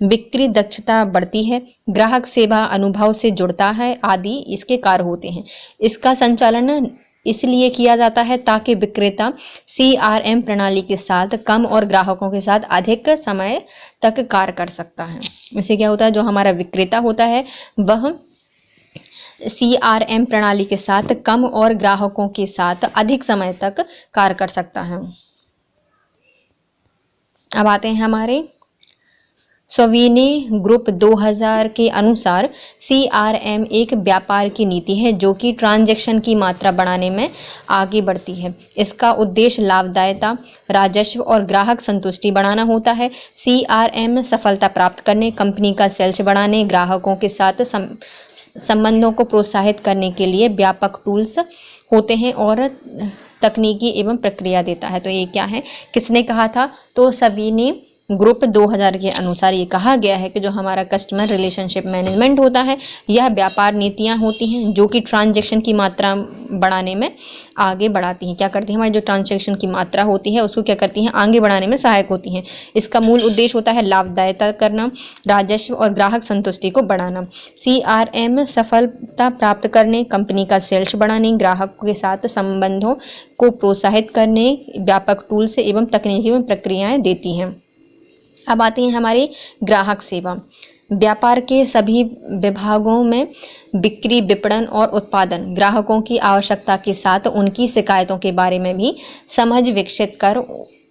बिक्री दक्षता बढ़ती है, ग्राहक सेवा अनुभव से जुड़ता है आदि इसके कार्य होते हैं। इसका संचालन इसलिए किया जाता है ताकि विक्रेता CRM प्रणाली के साथ कम और ग्राहकों के साथ अधिक समय तक कार्य कर सकता है। इससे क्या होता है? जो हमारा विक्रेता होता है वह CRM प्रणाली के साथ कम और ग्राहकों के साथ अधिक समय तक कार्य कर सकता है। अब आते हैं हमारे सविनय ग्रुप 2000 के अनुसार CRM एक व्यापार की नीति है जो कि ट्रांजैक्शन की मात्रा बढ़ाने में आगे बढ़ती है। इसका उद्देश्य लाभदायकता, राजस्व और ग्राहक संतुष्टि बढ़ाना होता है। CRM सफलता प्राप्त करने, कंपनी का सेल्स बढ़ाने, ग्राहकों के साथ संबंधों को प्रोत्साहित करने के लिए व्यापक टूल्स होते हैं और तकनीकी एवं प्रक्रिया देता है। तो ये क्या है, किसने कहा था? तो सवीनी ग्रुप 2000 के अनुसार ये कहा गया है कि जो हमारा कस्टमर रिलेशनशिप मैनेजमेंट होता है, यह व्यापार नीतियां होती हैं जो कि ट्रांजैक्शन की मात्रा बढ़ाने में आगे बढ़ाती हैं। क्या करती हैं? हमारी जो ट्रांजैक्शन की मात्रा होती है उसको क्या करती हैं? आगे बढ़ाने में सहायक होती हैं। इसका मूल उद्देश्य होता है लाभदायकता करना, राजस्व और ग्राहक संतुष्टि को बढ़ाना। CRM सफलता प्राप्त करने, कंपनी का सेल्स बढ़ाने, ग्राहकों के साथ संबंधों को प्रोत्साहित करने व्यापक टूल्स एवं तकनीकी एवं प्रक्रियाएं देती हैं। अब आती है हमारी ग्राहक सेवा। व्यापार के सभी विभागों में बिक्री, विपणन और उत्पादन ग्राहकों की आवश्यकता के साथ उनकी शिकायतों के बारे में भी समझ विकसित कर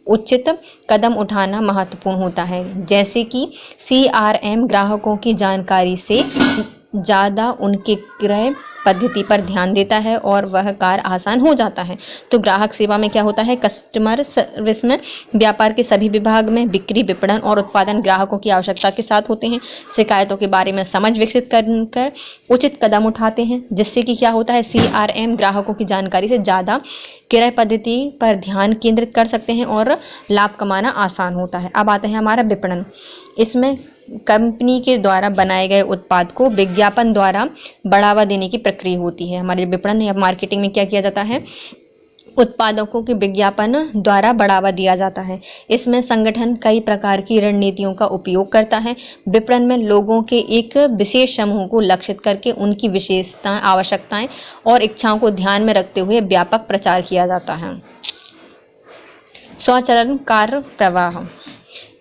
उचित कदम उठाना महत्वपूर्ण होता है। जैसे कि CRM ग्राहकों की जानकारी से ज़्यादा उनके क्रय पद्धति पर ध्यान देता है और वह कार्य आसान हो जाता है। तो ग्राहक सेवा में क्या होता है? कस्टमर सर्विस में व्यापार के सभी विभाग में बिक्री, विपणन और उत्पादन ग्राहकों की आवश्यकता के साथ होते हैं, शिकायतों के बारे में समझ विकसित कर उचित कदम उठाते हैं, जिससे कि क्या होता है? CRM ग्राहकों की जानकारी से ज़्यादा क्रय पद्धति पर ध्यान केंद्रित कर सकते हैं और लाभ कमाना आसान होता है। अब आता है हमारा विपणन। इसमें कंपनी के द्वारा बनाए गए उत्पाद को विज्ञापन द्वारा बढ़ावा देने की प्रक्रिया होती है। हमारे विपणन या मार्केटिंग में क्या किया जाता है? उत्पादों के विज्ञापन द्वारा बढ़ावा दिया जाता है। इसमें संगठन कई प्रकार की रणनीतियों का उपयोग करता है। विपणन में लोगों के एक विशेष समूह को लक्षित करके उनकी विशेषताएं, आवश्यकताएं और इच्छाओं को ध्यान में रखते हुए व्यापक प्रचार किया जाता है। स्वचालन कार्य प्रवाह,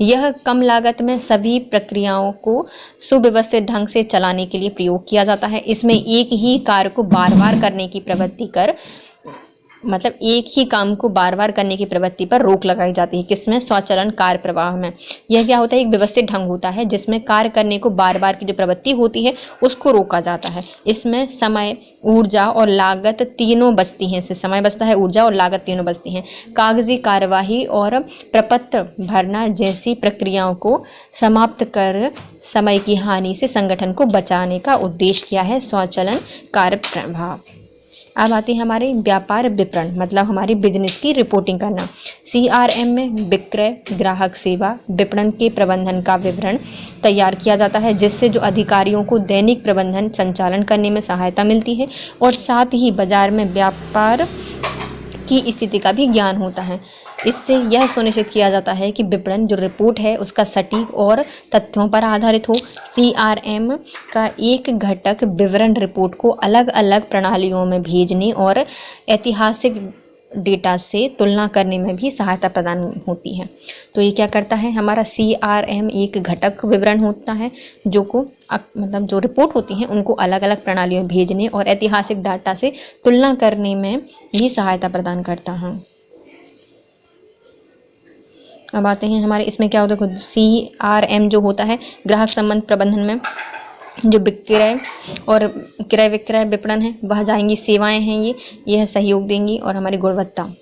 यह कम लागत में सभी प्रक्रियाओं को सुव्यवस्थित ढंग से चलाने के लिए प्रयोग किया जाता है। इसमें एक ही कार्य को बार बार करने की प्रवृत्ति कर मतलब एक ही काम को बार बार करने की प्रवृत्ति पर रोक लगाई जाती है। किसमें? स्वचालन कार्य प्रवाह में। यह क्या होता है? एक व्यवस्थित ढंग होता है जिसमें कार्य करने को बार बार की जो प्रवृत्ति होती है उसको रोका जाता है। इसमें समय, ऊर्जा और लागत तीनों बचती हैं। इससे समय बचता है, ऊर्जा और लागत तीनों बचती हैं। कागजी कार्यवाही और प्रपत्र भरना जैसी प्रक्रियाओं को समाप्त कर समय की हानि से संगठन को बचाने का उद्देश्य क्या है? स्वचालन कार्य प्रवाह। अब आती है हमारे व्यापार विपणन, मतलब हमारी बिजनेस की रिपोर्टिंग करना। CRM में विक्रय, ग्राहक सेवा, विपणन के प्रबंधन का विवरण तैयार किया जाता है, जिससे जो अधिकारियों को दैनिक प्रबंधन संचालन करने में सहायता मिलती है और साथ ही बाजार में व्यापार की स्थिति का भी ज्ञान होता है। इससे यह सुनिश्चित किया जाता है कि विपणन जो रिपोर्ट है उसका सटीक और तथ्यों पर आधारित हो। CRM का एक घटक विवरण रिपोर्ट को अलग अलग प्रणालियों में भेजने और ऐतिहासिक डेटा से तुलना करने में भी सहायता प्रदान होती है। तो ये क्या करता है? हमारा CRM एक घटक विवरण होता है जो जो रिपोर्ट होती हैं उनको अलग अलग प्रणालियों में भेजने और ऐतिहासिक डाटा से तुलना करने में भी सहायता प्रदान करता है। अब आते हैं हमारे इसमें क्या होता है? खुद CRM जो होता है ग्राहक संबंध प्रबंधन में जो विक्रय और क्रय विक्रय विपणन है वह जाएंगी, सेवाएं हैं यह सहयोग देंगी और हमारी गुणवत्ता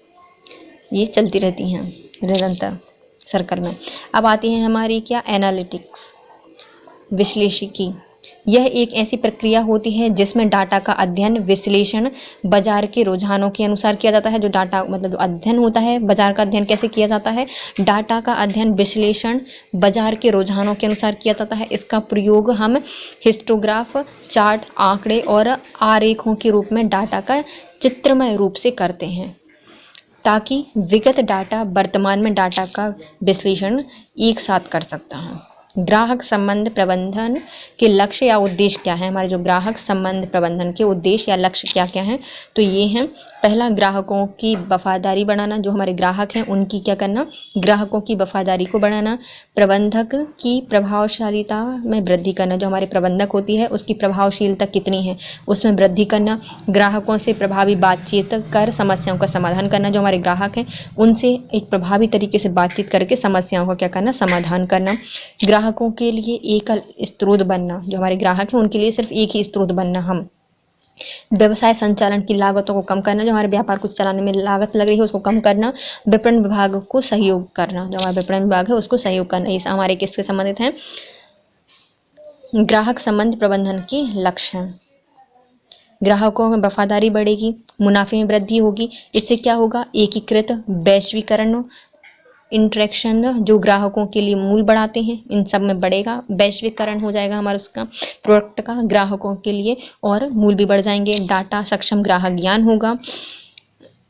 ये चलती रहती हैं निरंतर सर्कल में। अब आती है हमारी क्या? एनालिटिक्स, विश्लेषिकी। यह एक ऐसी प्रक्रिया होती है जिसमें डाटा का अध्ययन, विश्लेषण बाजार के रुझानों के अनुसार किया जाता है। जो डाटा जो अध्ययन होता है, बाजार का अध्ययन कैसे किया जाता है? डाटा का अध्ययन, विश्लेषण बाजार के रुझानों के अनुसार किया जाता है। इसका प्रयोग हम हिस्टोग्राफ, चार्ट, आंकड़े और आरेखों के रूप में डाटा का चित्रमय रूप से करते हैं ताकि विगत डाटा वर्तमान में डाटा का विश्लेषण एक साथ कर सकता है। ग्राहक संबंध प्रबंधन के लक्ष्य या उद्देश्य क्या है? हमारे जो ग्राहक संबंध प्रबंधन के उद्देश्य या लक्ष्य क्या क्या हैं? तो ये हैं, पहला ग्राहकों की वफादारी बढ़ाना। जो हमारे ग्राहक हैं उनकी क्या करना? ग्राहकों की वफादारी को बढ़ाना। प्रबंधक की प्रभावशीलता में वृद्धि करना। जो हमारे प्रबंधक होती है उसकी प्रभावशीलता कितनी है उसमें वृद्धि करना। ग्राहकों से प्रभावी बातचीत कर समस्याओं का समाधान करना। जो हमारे ग्राहक हैं उनसे एक प्रभावी तरीके से बातचीत करके समस्याओं का क्या करना? समाधान करना। ग्राहकों के लिए एकल स्रोत बनना। जो हमारे ग्राहक हैं उनके लिए सिर्फ एक ही स्रोत बनना हम। व्यवसाय संचालन की लागतों को कम करना। जो हमारे व्यापार को चलाने में लागत लग रही है उसको कम करना। विपणन विभाग को सहयोग करना। जो हमारा विपणन विभाग है उसको सहयोग करना। ये हमारे किसके संबंधित हैं? ग्राहक संबंध प्रबंधन के लक्ष्य हैं। ग्राहकों में वफादारी बढ़ेगी, मुनाफे में वृद्धि होगी। इससे क्या होगा, एकीकृत वैश्वीकरण, इंटरेक्शन जो ग्राहकों के लिए मूल्य बढ़ाते हैं, इन सब में बढ़ेगा। वैश्वीकरण हो जाएगा हमारा उसका प्रोडक्ट का ग्राहकों के लिए, और मूल्य भी बढ़ जाएंगे। डाटा सक्षम ग्राहक ज्ञान होगा,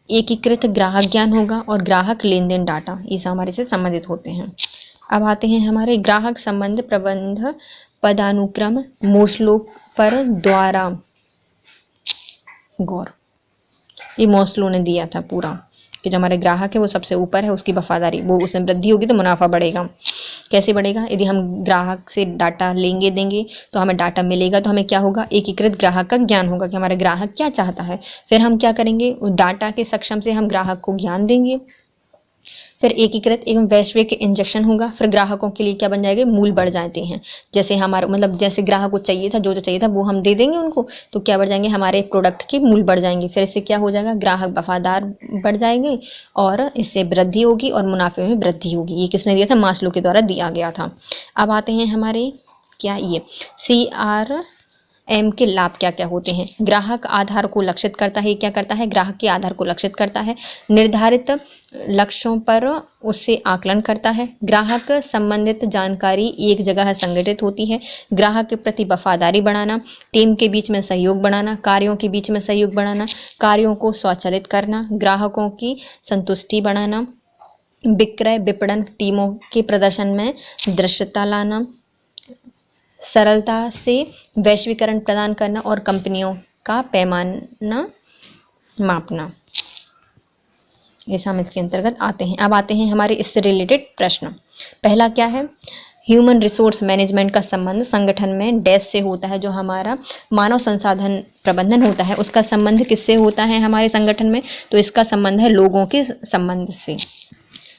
एकीकृत ग्राहक ज्ञान होगा, और ग्राहक लेन देन डाटा, ये सब हमारे से संबंधित होते हैं। अब आते हैं हमारे ग्राहक संबंध प्रबंध पदानुक्रम मोस्लो पर द्वारा गौर। ये मोस्लो ने दिया था पूरा कि जो हमारे ग्राहक है वो सबसे ऊपर है, उसकी वफादारी, वो उसमें वृद्धि होगी तो मुनाफा बढ़ेगा। कैसे बढ़ेगा, यदि हम ग्राहक से डाटा लेंगे देंगे तो हमें डाटा मिलेगा, तो हमें क्या होगा, एकीकृत ग्राहक का ज्ञान होगा कि हमारा ग्राहक क्या चाहता है। फिर हम क्या करेंगे, उस डाटा के सक्षम से हम ग्राहक को ज्ञान देंगे। फिर एकीकृत एवं वैश्विक इंजेक्शन होगा। फिर ग्राहकों के लिए क्या बन जाएंगे, मूल्य बढ़ जाते हैं। जैसे हमारा मतलब जैसे ग्राहक को चाहिए था, जो चाहिए था वो हम दे देंगे उनको, तो क्या बढ़ जाएंगे, हमारे प्रोडक्ट के मूल्य बढ़ जाएंगे। फिर इससे क्या हो जाएगा, ग्राहक वफादार बढ़ जाएंगे, और इससे वृद्धि होगी और मुनाफे में वृद्धि होगी। ये किसने दिया था, मास्लो के द्वारा दिया गया था। अब आते हैं हमारे क्या, ये CRM के लाभ क्या क्या होते हैं। ग्राहक आधार को लक्षित करता है, क्या करता है, ग्राहक के आधार को लक्षित करता है। निर्धारित लक्ष्यों पर उससे आकलन करता है। ग्राहक संबंधित जानकारी एक जगह संगठित होती है। ग्राहक के प्रति वफादारी बढ़ाना, टीम के बीच में सहयोग बढ़ाना, कार्यों के बीच में सहयोग बढ़ाना, कार्यों को स्वचालित करना, ग्राहकों की संतुष्टि बढ़ाना, विक्रय विपणन, टीमों के प्रदर्शन में दृश्यता लाना, सरलता से वैश्वीकरण प्रदान करना, और कंपनियों का पैमाना मापना। ये सब इसके अंतर्गत आते हैं। अब आते हैं हमारे इससे रिलेटेड प्रश्न। पहला क्या है, ह्यूमन रिसोर्स मैनेजमेंट का संबंध संगठन में डैश से होता है। जो हमारा मानव संसाधन प्रबंधन होता है उसका संबंध किससे होता है हमारे संगठन में, तो इसका संबंध है लोगों के संबंध से।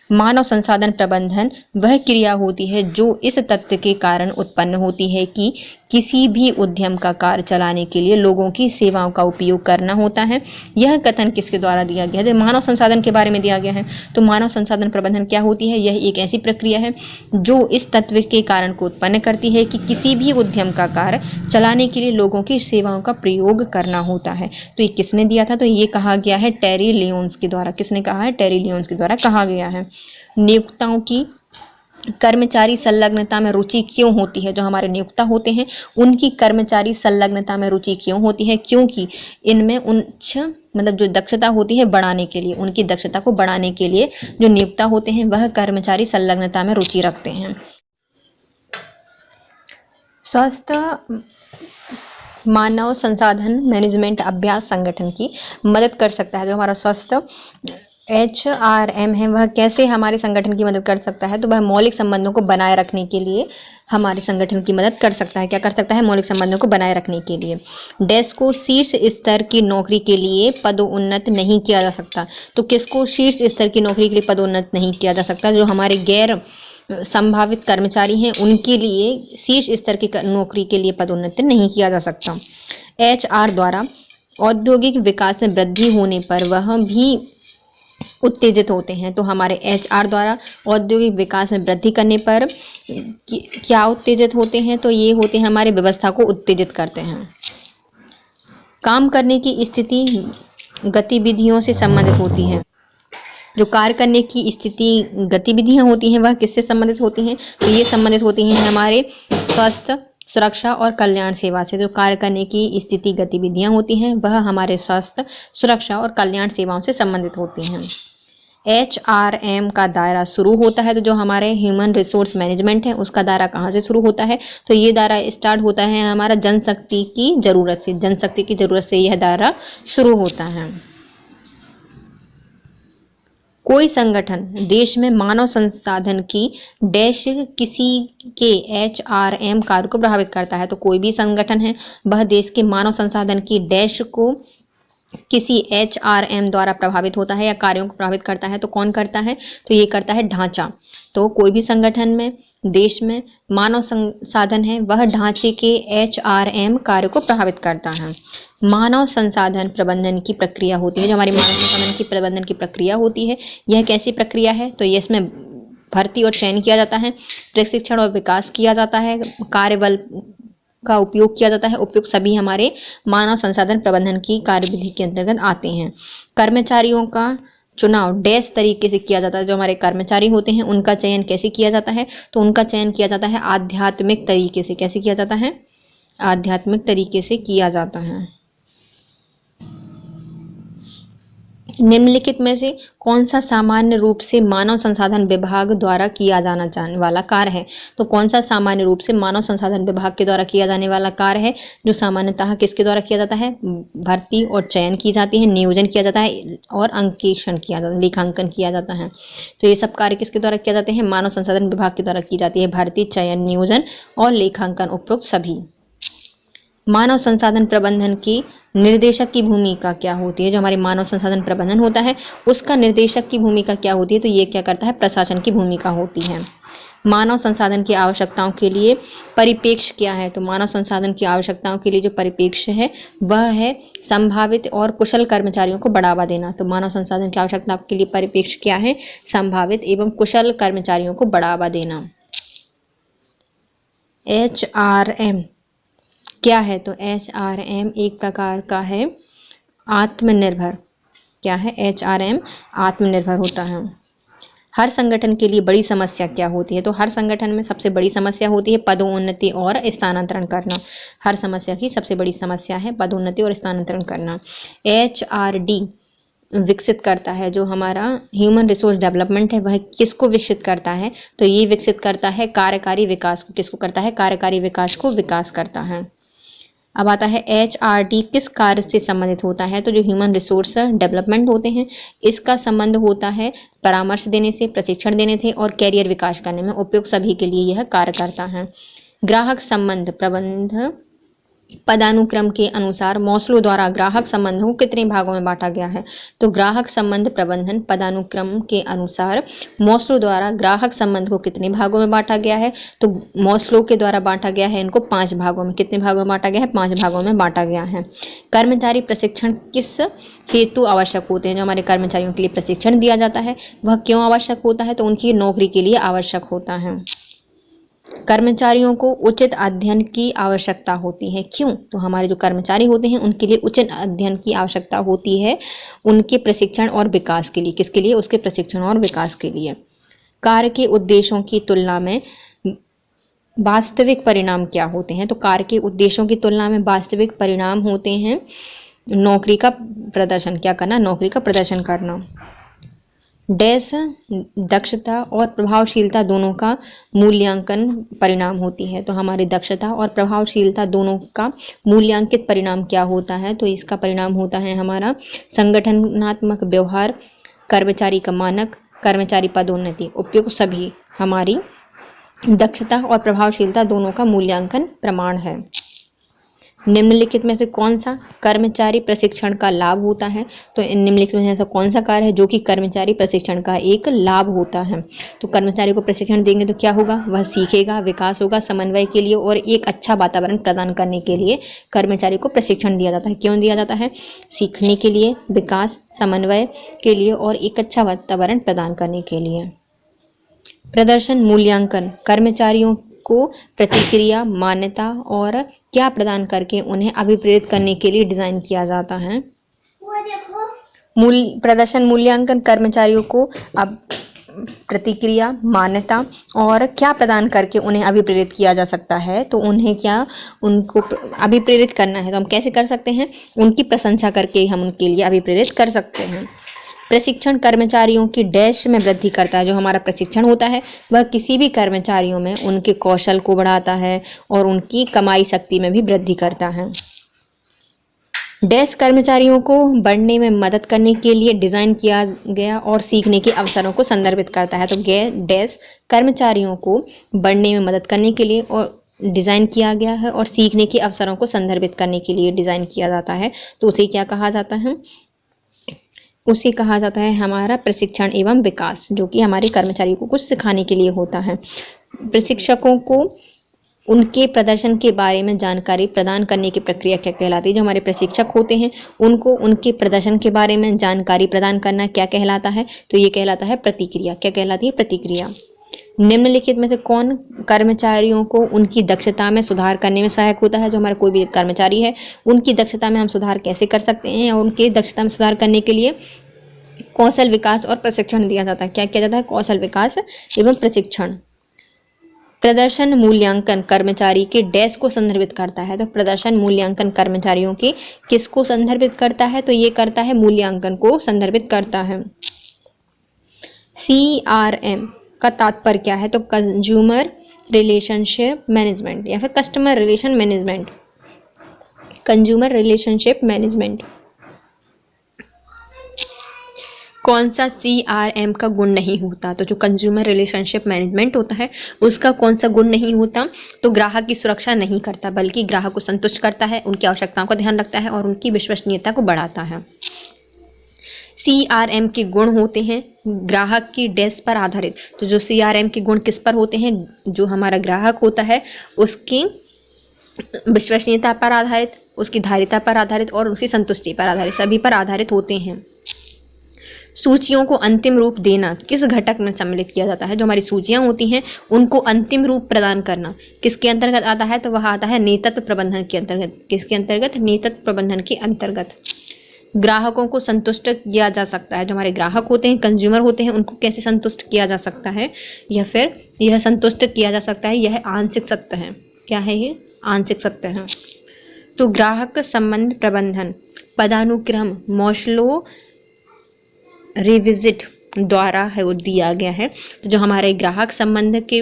मानव संसाधन प्रबंधन वह क्रिया होती है जो इस तथ्य के कारण उत्पन्न होती है कि किसी भी उद्यम का कार्य चलाने के लिए लोगों की सेवाओं का उपयोग करना होता है। यह कथन किसके द्वारा दिया गया है, मानव संसाधन के बारे में दिया गया है। तो मानव संसाधन प्रबंधन क्या होती है, यह एक ऐसी प्रक्रिया है जो इस तत्व के कारण को उत्पन्न करती है कि किसी भी उद्यम का कार्य चलाने के लिए लोगों की सेवाओं का प्रयोग करना होता है। तो ये किसने दिया था, तो ये कहा गया है टेरी लियोन्स के द्वारा। किसने कहा है, टेरी लियोन्स के द्वारा कहा गया है। नियोक्ताओं की कर्मचारी संलग्नता में रुचि क्यों होती है, जो हमारे नियोक्ता होते हैं उनकी कर्मचारी संलग्नता में रुचि क्यों होती है, क्योंकि इनमें उच्च मतलब जो दक्षता होती है बढ़ाने के लिए, उनकी दक्षता को बढ़ाने के लिए जो नियोक्ता होते हैं वह कर्मचारी संलग्नता में रुचि रखते हैं। स्वस्थ मानव संसाधन मैनेजमेंट अभ्यास संगठन की मदद कर सकता है। जो हमारा स्वस्थ HRM है वह कैसे हमारे संगठन की मदद कर सकता है, तो वह मौलिक संबंधों को बनाए रखने के लिए हमारे संगठन की मदद कर सकता है। क्या कर सकता है, मौलिक संबंधों को बनाए रखने के लिए। डैश को शीर्ष स्तर की नौकरी के लिए पदोन्नत नहीं किया जा सकता, तो किसको शीर्ष स्तर की नौकरी के लिए पदोन्नत नहीं किया जा सकता, जो हमारे गैर संभावित कर्मचारी हैं उनके लिए शीर्ष स्तर की नौकरी के लिए पदोन्नत नहीं किया जा सकता। HR द्वारा औद्योगिक विकास में वृद्धि होने पर वह भी उत्तेजित होते हैं। तो हमारे HR द्वारा औद्योगिक विकास में वृद्धि करने पर क्या उत्तेजित होते हैं, तो ये होते हैं हमारे व्यवस्था को उत्तेजित करते हैं। काम करने की स्थिति गतिविधियों से संबंधित होती है। जो कार्य करने की स्थिति गतिविधियां होती हैं वह किससे संबंधित होती हैं, तो ये संबंधित होती हैं हमारे स्वास्थ्य सुरक्षा और कल्याण सेवा से। जो कार्य करने की स्थिति गतिविधियां होती हैं वह हमारे स्वास्थ्य सुरक्षा और कल्याण सेवाओं से संबंधित होती हैं। HRM का दायरा शुरू होता है, तो जो हमारे ह्यूमन रिसोर्स मैनेजमेंट है उसका दायरा कहाँ से शुरू होता है, तो ये दायरा स्टार्ट होता है हमारा जनशक्ति की जरूरत से। जनशक्ति की जरूरत से यह दायरा शुरू होता है। कोई संगठन देश में मानव संसाधन की डैश किसी के HRM कार्य को प्रभावित करता है, तो कोई भी संगठन है वह देश के मानव संसाधन की डैश को किसी HRM द्वारा प्रभावित होता है या कार्यों को प्रभावित करता है। तो कौन करता है, तो ये करता है ढांचा। तो कोई भी संगठन में देश में मानव संसाधन है वह ढांचे के HRM कार्य को प्रभावित करता है। मानव संसाधन प्रबंधन की प्रक्रिया होती है, जो हमारी मानव संसाधन की प्रबंधन की प्रक्रिया होती है यह कैसी प्रक्रिया है, तो ये इसमें भर्ती और चयन किया जाता है, प्रशिक्षण और विकास किया जाता है, कार्यबल का उपयोग किया जाता है। उपयोग सभी हमारे मानव संसाधन प्रबंधन की कार्यविधि के अंतर्गत आते हैं। कर्मचारियों का चुनाव डैश तरीके से किया जाता है। जो हमारे कर्मचारी होते हैं उनका चयन कैसे किया जाता है, तो उनका चयन किया जाता है आध्यात्मिक तरीके से। कैसे किया जाता है? आध्यात्मिक तरीके से किया जाता है। निम्नलिखित में से कौन सा सामान्य रूप से मानव संसाधन विभाग द्वारा किया जाना जाने वाला कार्य है? तो कौन सा सामान्य रूप से मानव संसाधन विभाग के द्वारा किया जाने वाला कार्य है, जो सामान्यतः किसके द्वारा किया जाता है? भर्ती और चयन की जाती है, नियोजन किया जाता है और अंकेक्षण किया जाता है, लेखांकन किया जाता है। तो ये सब कार्य किसके द्वारा किए जाते हैं? मानव संसाधन विभाग के द्वारा की जाती है। भर्ती, चयन, नियोजन और लेखांकन उपरोक्त सभी। मानव संसाधन प्रबंधन की निर्देशक की भूमिका क्या होती है? जो हमारे मानव संसाधन प्रबंधन होता है उसका निर्देशक की भूमिका क्या होती है? तो ये क्या करता है? प्रशासन की भूमिका होती है। मानव संसाधन की आवश्यकताओं के लिए परिप्रेक्ष्य क्या है? तो मानव संसाधन की आवश्यकताओं के लिए जो परिप्रेक्ष्य है वह है संभावित और कुशल कर्मचारियों को बढ़ावा देना। तो मानव संसाधन की आवश्यकताओं के लिए परिप्रेक्ष्य क्या है? संभावित एवं कुशल कर्मचारियों को बढ़ावा देना। HRM क्या है? तो HRM एक प्रकार का है आत्मनिर्भर। क्या है? HRM आत्मनिर्भर होता है। हर संगठन के लिए बड़ी समस्या क्या होती है? तो हर संगठन में सबसे बड़ी समस्या होती है पदोन्नति और स्थानांतरण करना। हर समस्या की सबसे बड़ी समस्या है पदोन्नति और स्थानांतरण करना। HRD विकसित करता है, जो हमारा ह्यूमन रिसोर्स डेवलपमेंट है वह किसको विकसित करता है? तो ये विकसित करता है कार्यकारी विकास को। किसको करता है? कार्यकारी विकास को विकास करता है। अब आता है HRD किस कार्य से संबंधित होता है? तो जो ह्यूमन रिसोर्स डेवलपमेंट होते हैं इसका संबंध होता है परामर्श देने से, प्रशिक्षण देने से और कैरियर विकास करने में। उपयोग सभी के लिए यह कार्य करता है। ग्राहक संबंध प्रबंध पदानुक्रम के अनुसार मॉस्लो द्वारा ग्राहक संबंध को कितने भागों में बांटा गया है? तो ग्राहक संबंध प्रबंधन पदानुक्रम के अनुसार मॉस्लो द्वारा ग्राहक संबंध को कितने भागों में बांटा गया है? तो मॉस्लो के द्वारा बांटा गया है इनको 5 भागों में। कितने भागों में बांटा गया है? 5 भागों में बांटा गया है। कर्मचारी प्रशिक्षण किस हेतु आवश्यक होते हैं? जो हमारे कर्मचारियों के लिए प्रशिक्षण दिया जाता है वह क्यों आवश्यक होता है? तो उनकी नौकरी के लिए आवश्यक होता है। कर्मचारियों को उचित अध्ययन की आवश्यकता होती है। क्यों? तो हमारे जो कर्मचारी होते हैं उनके लिए उचित अध्ययन की आवश्यकता होती है उनके प्रशिक्षण और विकास के लिए। किसके लिए? उसके प्रशिक्षण और विकास के लिए। कार्य के उद्देश्यों की तुलना में वास्तविक परिणाम क्या होते हैं? तो कार्य के उद्देश्यों की तुलना में वास्तविक परिणाम होते हैं नौकरी का प्रदर्शन। क्या करना? नौकरी का प्रदर्शन करना। डैश दक्षता और प्रभावशीलता दोनों का मूल्यांकन परिणाम होती है। तो हमारी दक्षता और प्रभावशीलता दोनों का मूल्यांकित परिणाम क्या होता है? तो इसका परिणाम होता है हमारा संगठनात्मक व्यवहार, कर्मचारी का मानक, कर्मचारी पदोन्नति। उपयुक्त सभी हमारी दक्षता और प्रभावशीलता दोनों का मूल्यांकन प्रमाण है। निम्नलिखित में से कौन सा कर्मचारी प्रशिक्षण का लाभ होता है? तो निम्नलिखित में से ऐसा कौन सा कार्य है जो कि कर्मचारी प्रशिक्षण का एक लाभ होता है? तो कर्मचारी को प्रशिक्षण देंगे तो क्या होगा? वह सीखेगा, विकास होगा। समन्वय के लिए और एक अच्छा वातावरण प्रदान करने के लिए कर्मचारी को प्रशिक्षण दिया जाता है। क्यों दिया जाता है? सीखने के लिए, विकास, समन्वय के लिए और एक अच्छा वातावरण प्रदान करने के लिए। प्रदर्शन मूल्यांकन कर्मचारियों को प्रतिक्रिया, मान्यता और क्या प्रदान करके उन्हें अभिप्रेरित करने के लिए डिजाइन किया जाता है। प्रदर्शन मूल्यांकन कर्मचारियों को अब प्रतिक्रिया, मान्यता और क्या प्रदान करके उन्हें अभिप्रेरित किया जा सकता है। तो उन्हें क्या उनको अभिप्रेरित करना है तो हम कैसे कर सकते हैं? उनकी प्रशंसा करके हम उनके लिए अभिप्रेरित कर सकते हैं। प्रशिक्षण कर्मचारियों की डैश में वृद्धि करता है। जो हमारा प्रशिक्षण होता है वह किसी भी कर्मचारियों में उनके कौशल को बढ़ाता है और उनकी कमाई शक्ति में भी वृद्धि करता है। डैश कर्मचारियों को बढ़ने में मदद करने के लिए डिजाइन किया गया और सीखने के अवसरों को संदर्भित करता है। तो डैश कर्मचारियों को बढ़ने में मदद करने के लिए और डिजाइन किया गया है और सीखने के अवसरों को संदर्भित करने के लिए डिजाइन किया जाता है। तो उसे क्या कहा जाता है? उसे कहा जाता है हमारा प्रशिक्षण एवं विकास, जो कि हमारे कर्मचारियों को कुछ सिखाने के लिए होता है। प्रशिक्षकों को उनके प्रदर्शन के बारे में जानकारी प्रदान करने की प्रक्रिया क्या कहलाती है? जो हमारे प्रशिक्षक होते हैं उनको उनके प्रदर्शन के बारे में जानकारी प्रदान करना क्या कहलाता है? तो ये कहलाता है प्रतिक्रिया। क्या कहलाती है? प्रतिक्रिया। निम्नलिखित में से कौन कर्मचारियों को उनकी दक्षता में सुधार करने में सहायक होता है? जो हमारा कोई भी कर्मचारी है उनकी दक्षता में हम सुधार कैसे कर सकते हैं, और उनकी दक्षता में सुधार करने के लिए कौशल विकास और प्रशिक्षण दिया जाता है। क्या किया जाता है? कौशल विकास एवं प्रशिक्षण। प्रदर्शन मूल्यांकन कर्मचारी के डैश को संदर्भित करता है? तो प्रदर्शन मूल्यांकन कर्मचारियों के किसको संदर्भित करता है? तो ये करता है मूल्यांकन को संदर्भित करता है। CRM का तात्पर्य क्या है? तो कंज्यूमर रिलेशनशिप मैनेजमेंट या फिर customer relation management, consumer relationship management. कौन सा CRM का गुण नहीं होता? तो जो कंज्यूमर रिलेशनशिप मैनेजमेंट होता है उसका कौन सा गुण नहीं होता? तो ग्राहक की सुरक्षा नहीं करता, बल्कि ग्राहक को संतुष्ट करता है, उनकी आवश्यकताओं का ध्यान रखता है और उनकी विश्वसनीयता को बढ़ाता है। CRM के गुण होते हैं ग्राहक की डैश पर आधारित। तो जो CRM के गुण किस पर होते हैं? जो हमारा ग्राहक होता है उसकी विश्वसनीयता पर आधारित, उसकी धारिता पर आधारित और उसकी संतुष्टि पर आधारित, सभी पर आधारित होते हैं। सूचियों को अंतिम रूप देना किस घटक में सम्मिलित किया जाता है? जो हमारी सूचियां होती हैं उनको अंतिम रूप प्रदान करना किसके अंतर्गत आता है? तो वह आता है नेतृत्व प्रबंधन के अंतर्गत। किसके अंतर्गत? नेतृत्व प्रबंधन के अंतर्गत। ग्राहकों को संतुष्ट किया जा सकता है, जो हमारे ग्राहक होते हैं, कंज्यूमर होते हैं, उनको कैसे संतुष्ट किया जा सकता है? या फिर यह संतुष्ट किया जा सकता है, यह आंशिक सत्य है। क्या है ये? आंशिक सत्य है। तो ग्राहक संबंध प्रबंधन पदानुक्रम मॉस्लो रिविजिट द्वारा है वो दिया गया है। तो जो हमारे ग्राहक संबंध के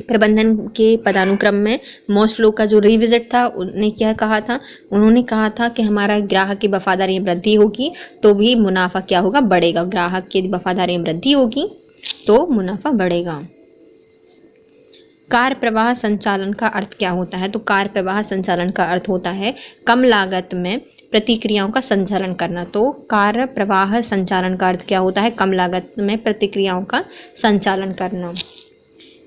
प्रबंधन के पदानुक्रम में मॉस्लो का जो रिविजिट था उन्होंने क्या कहा था? उन्होंने कहा था कि हमारा ग्राहक की वफादारी में वृद्धि होगी तो भी मुनाफा क्या होगा? बढ़ेगा। ग्राहक की वफादारी में वृद्धि होगी तो मुनाफा बढ़ेगा। कार्य प्रवाह संचालन का अर्थ क्या होता है? तो कार्य प्रवाह संचालन का अर्थ होता है कम लागत में प्रतिक्रियाओं का संचालन करना। तो कार्य प्रवाह संचालन का अर्थ क्या होता है? कम लागत में प्रतिक्रियाओं का संचालन करना।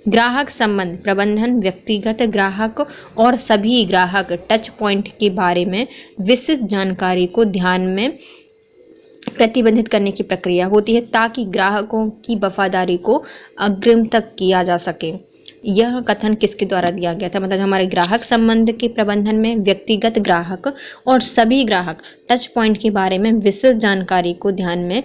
ग्राहक संबंध प्रबंधन व्यक्तिगत ग्राहक और सभी ग्राहक टच पॉइंट के बारे में विशिष्ट जानकारी को ध्यान में प्रतिबंधित करने की प्रक्रिया होती है ताकि ग्राहकों की वफादारी को अग्रिम तक किया जा सके। यह कथन किसके द्वारा दिया गया था? मतलब हमारे ग्राहक संबंध के प्रबंधन में व्यक्तिगत ग्राहक और सभी ग्राहक टच पॉइंट के बारे में विशिष्ट जानकारी को ध्यान में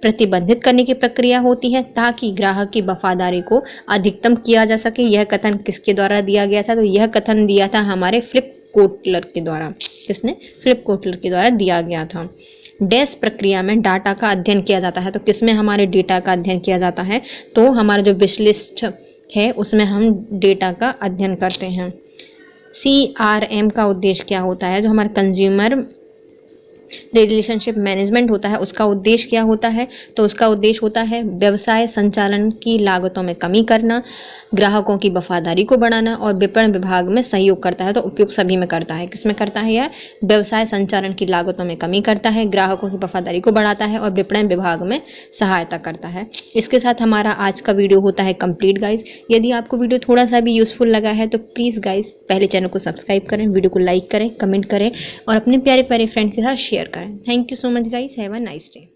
प्रतिबंधित करने की प्रक्रिया होती है ताकि ग्राहक की वफादारी को अधिकतम किया जा सके। यह कथन किसके द्वारा दिया गया था? तो यह कथन दिया था हमारे फिलिप कोटलर के द्वारा। किसने? फिलिप कोटलर के द्वारा दिया गया था। डैश प्रक्रिया में डाटा का अध्ययन किया जाता है। तो किसमें हमारे डेटा का अध्ययन किया जाता है? तो हमारा जो विश्लिष्ट है उसमें हम डेटा का अध्ययन करते हैं। CRM का उद्देश्य क्या होता है? जो हमारा कंज्यूमर रिलेशनशिप मैनेजमेंट होता है उसका उद्देश्य क्या होता है? तो उसका उद्देश्य होता है व्यवसाय संचालन की लागतों में कमी करना, ग्राहकों की वफादारी को बढ़ाना और विपणन विभाग में सहयोग करता है। तो उपयोग सभी में करता है। किसमें करता है? यह व्यवसाय संचालन की लागतों में कमी करता है, ग्राहकों की वफादारी को बढ़ाता है और विपणन विभाग में सहायता करता है। इसके साथ हमारा आज का वीडियो होता है कंप्लीट गाइज। यदि आपको वीडियो थोड़ा सा भी यूजफुल लगा है तो प्लीज़ गाइज पहले चैनल को सब्सक्राइब करें, वीडियो को लाइक करें, कमेंट करें और अपने प्यारे प्यारे फ्रेंड के साथ शेयर करें। Thank you so much guys. Have a nice day.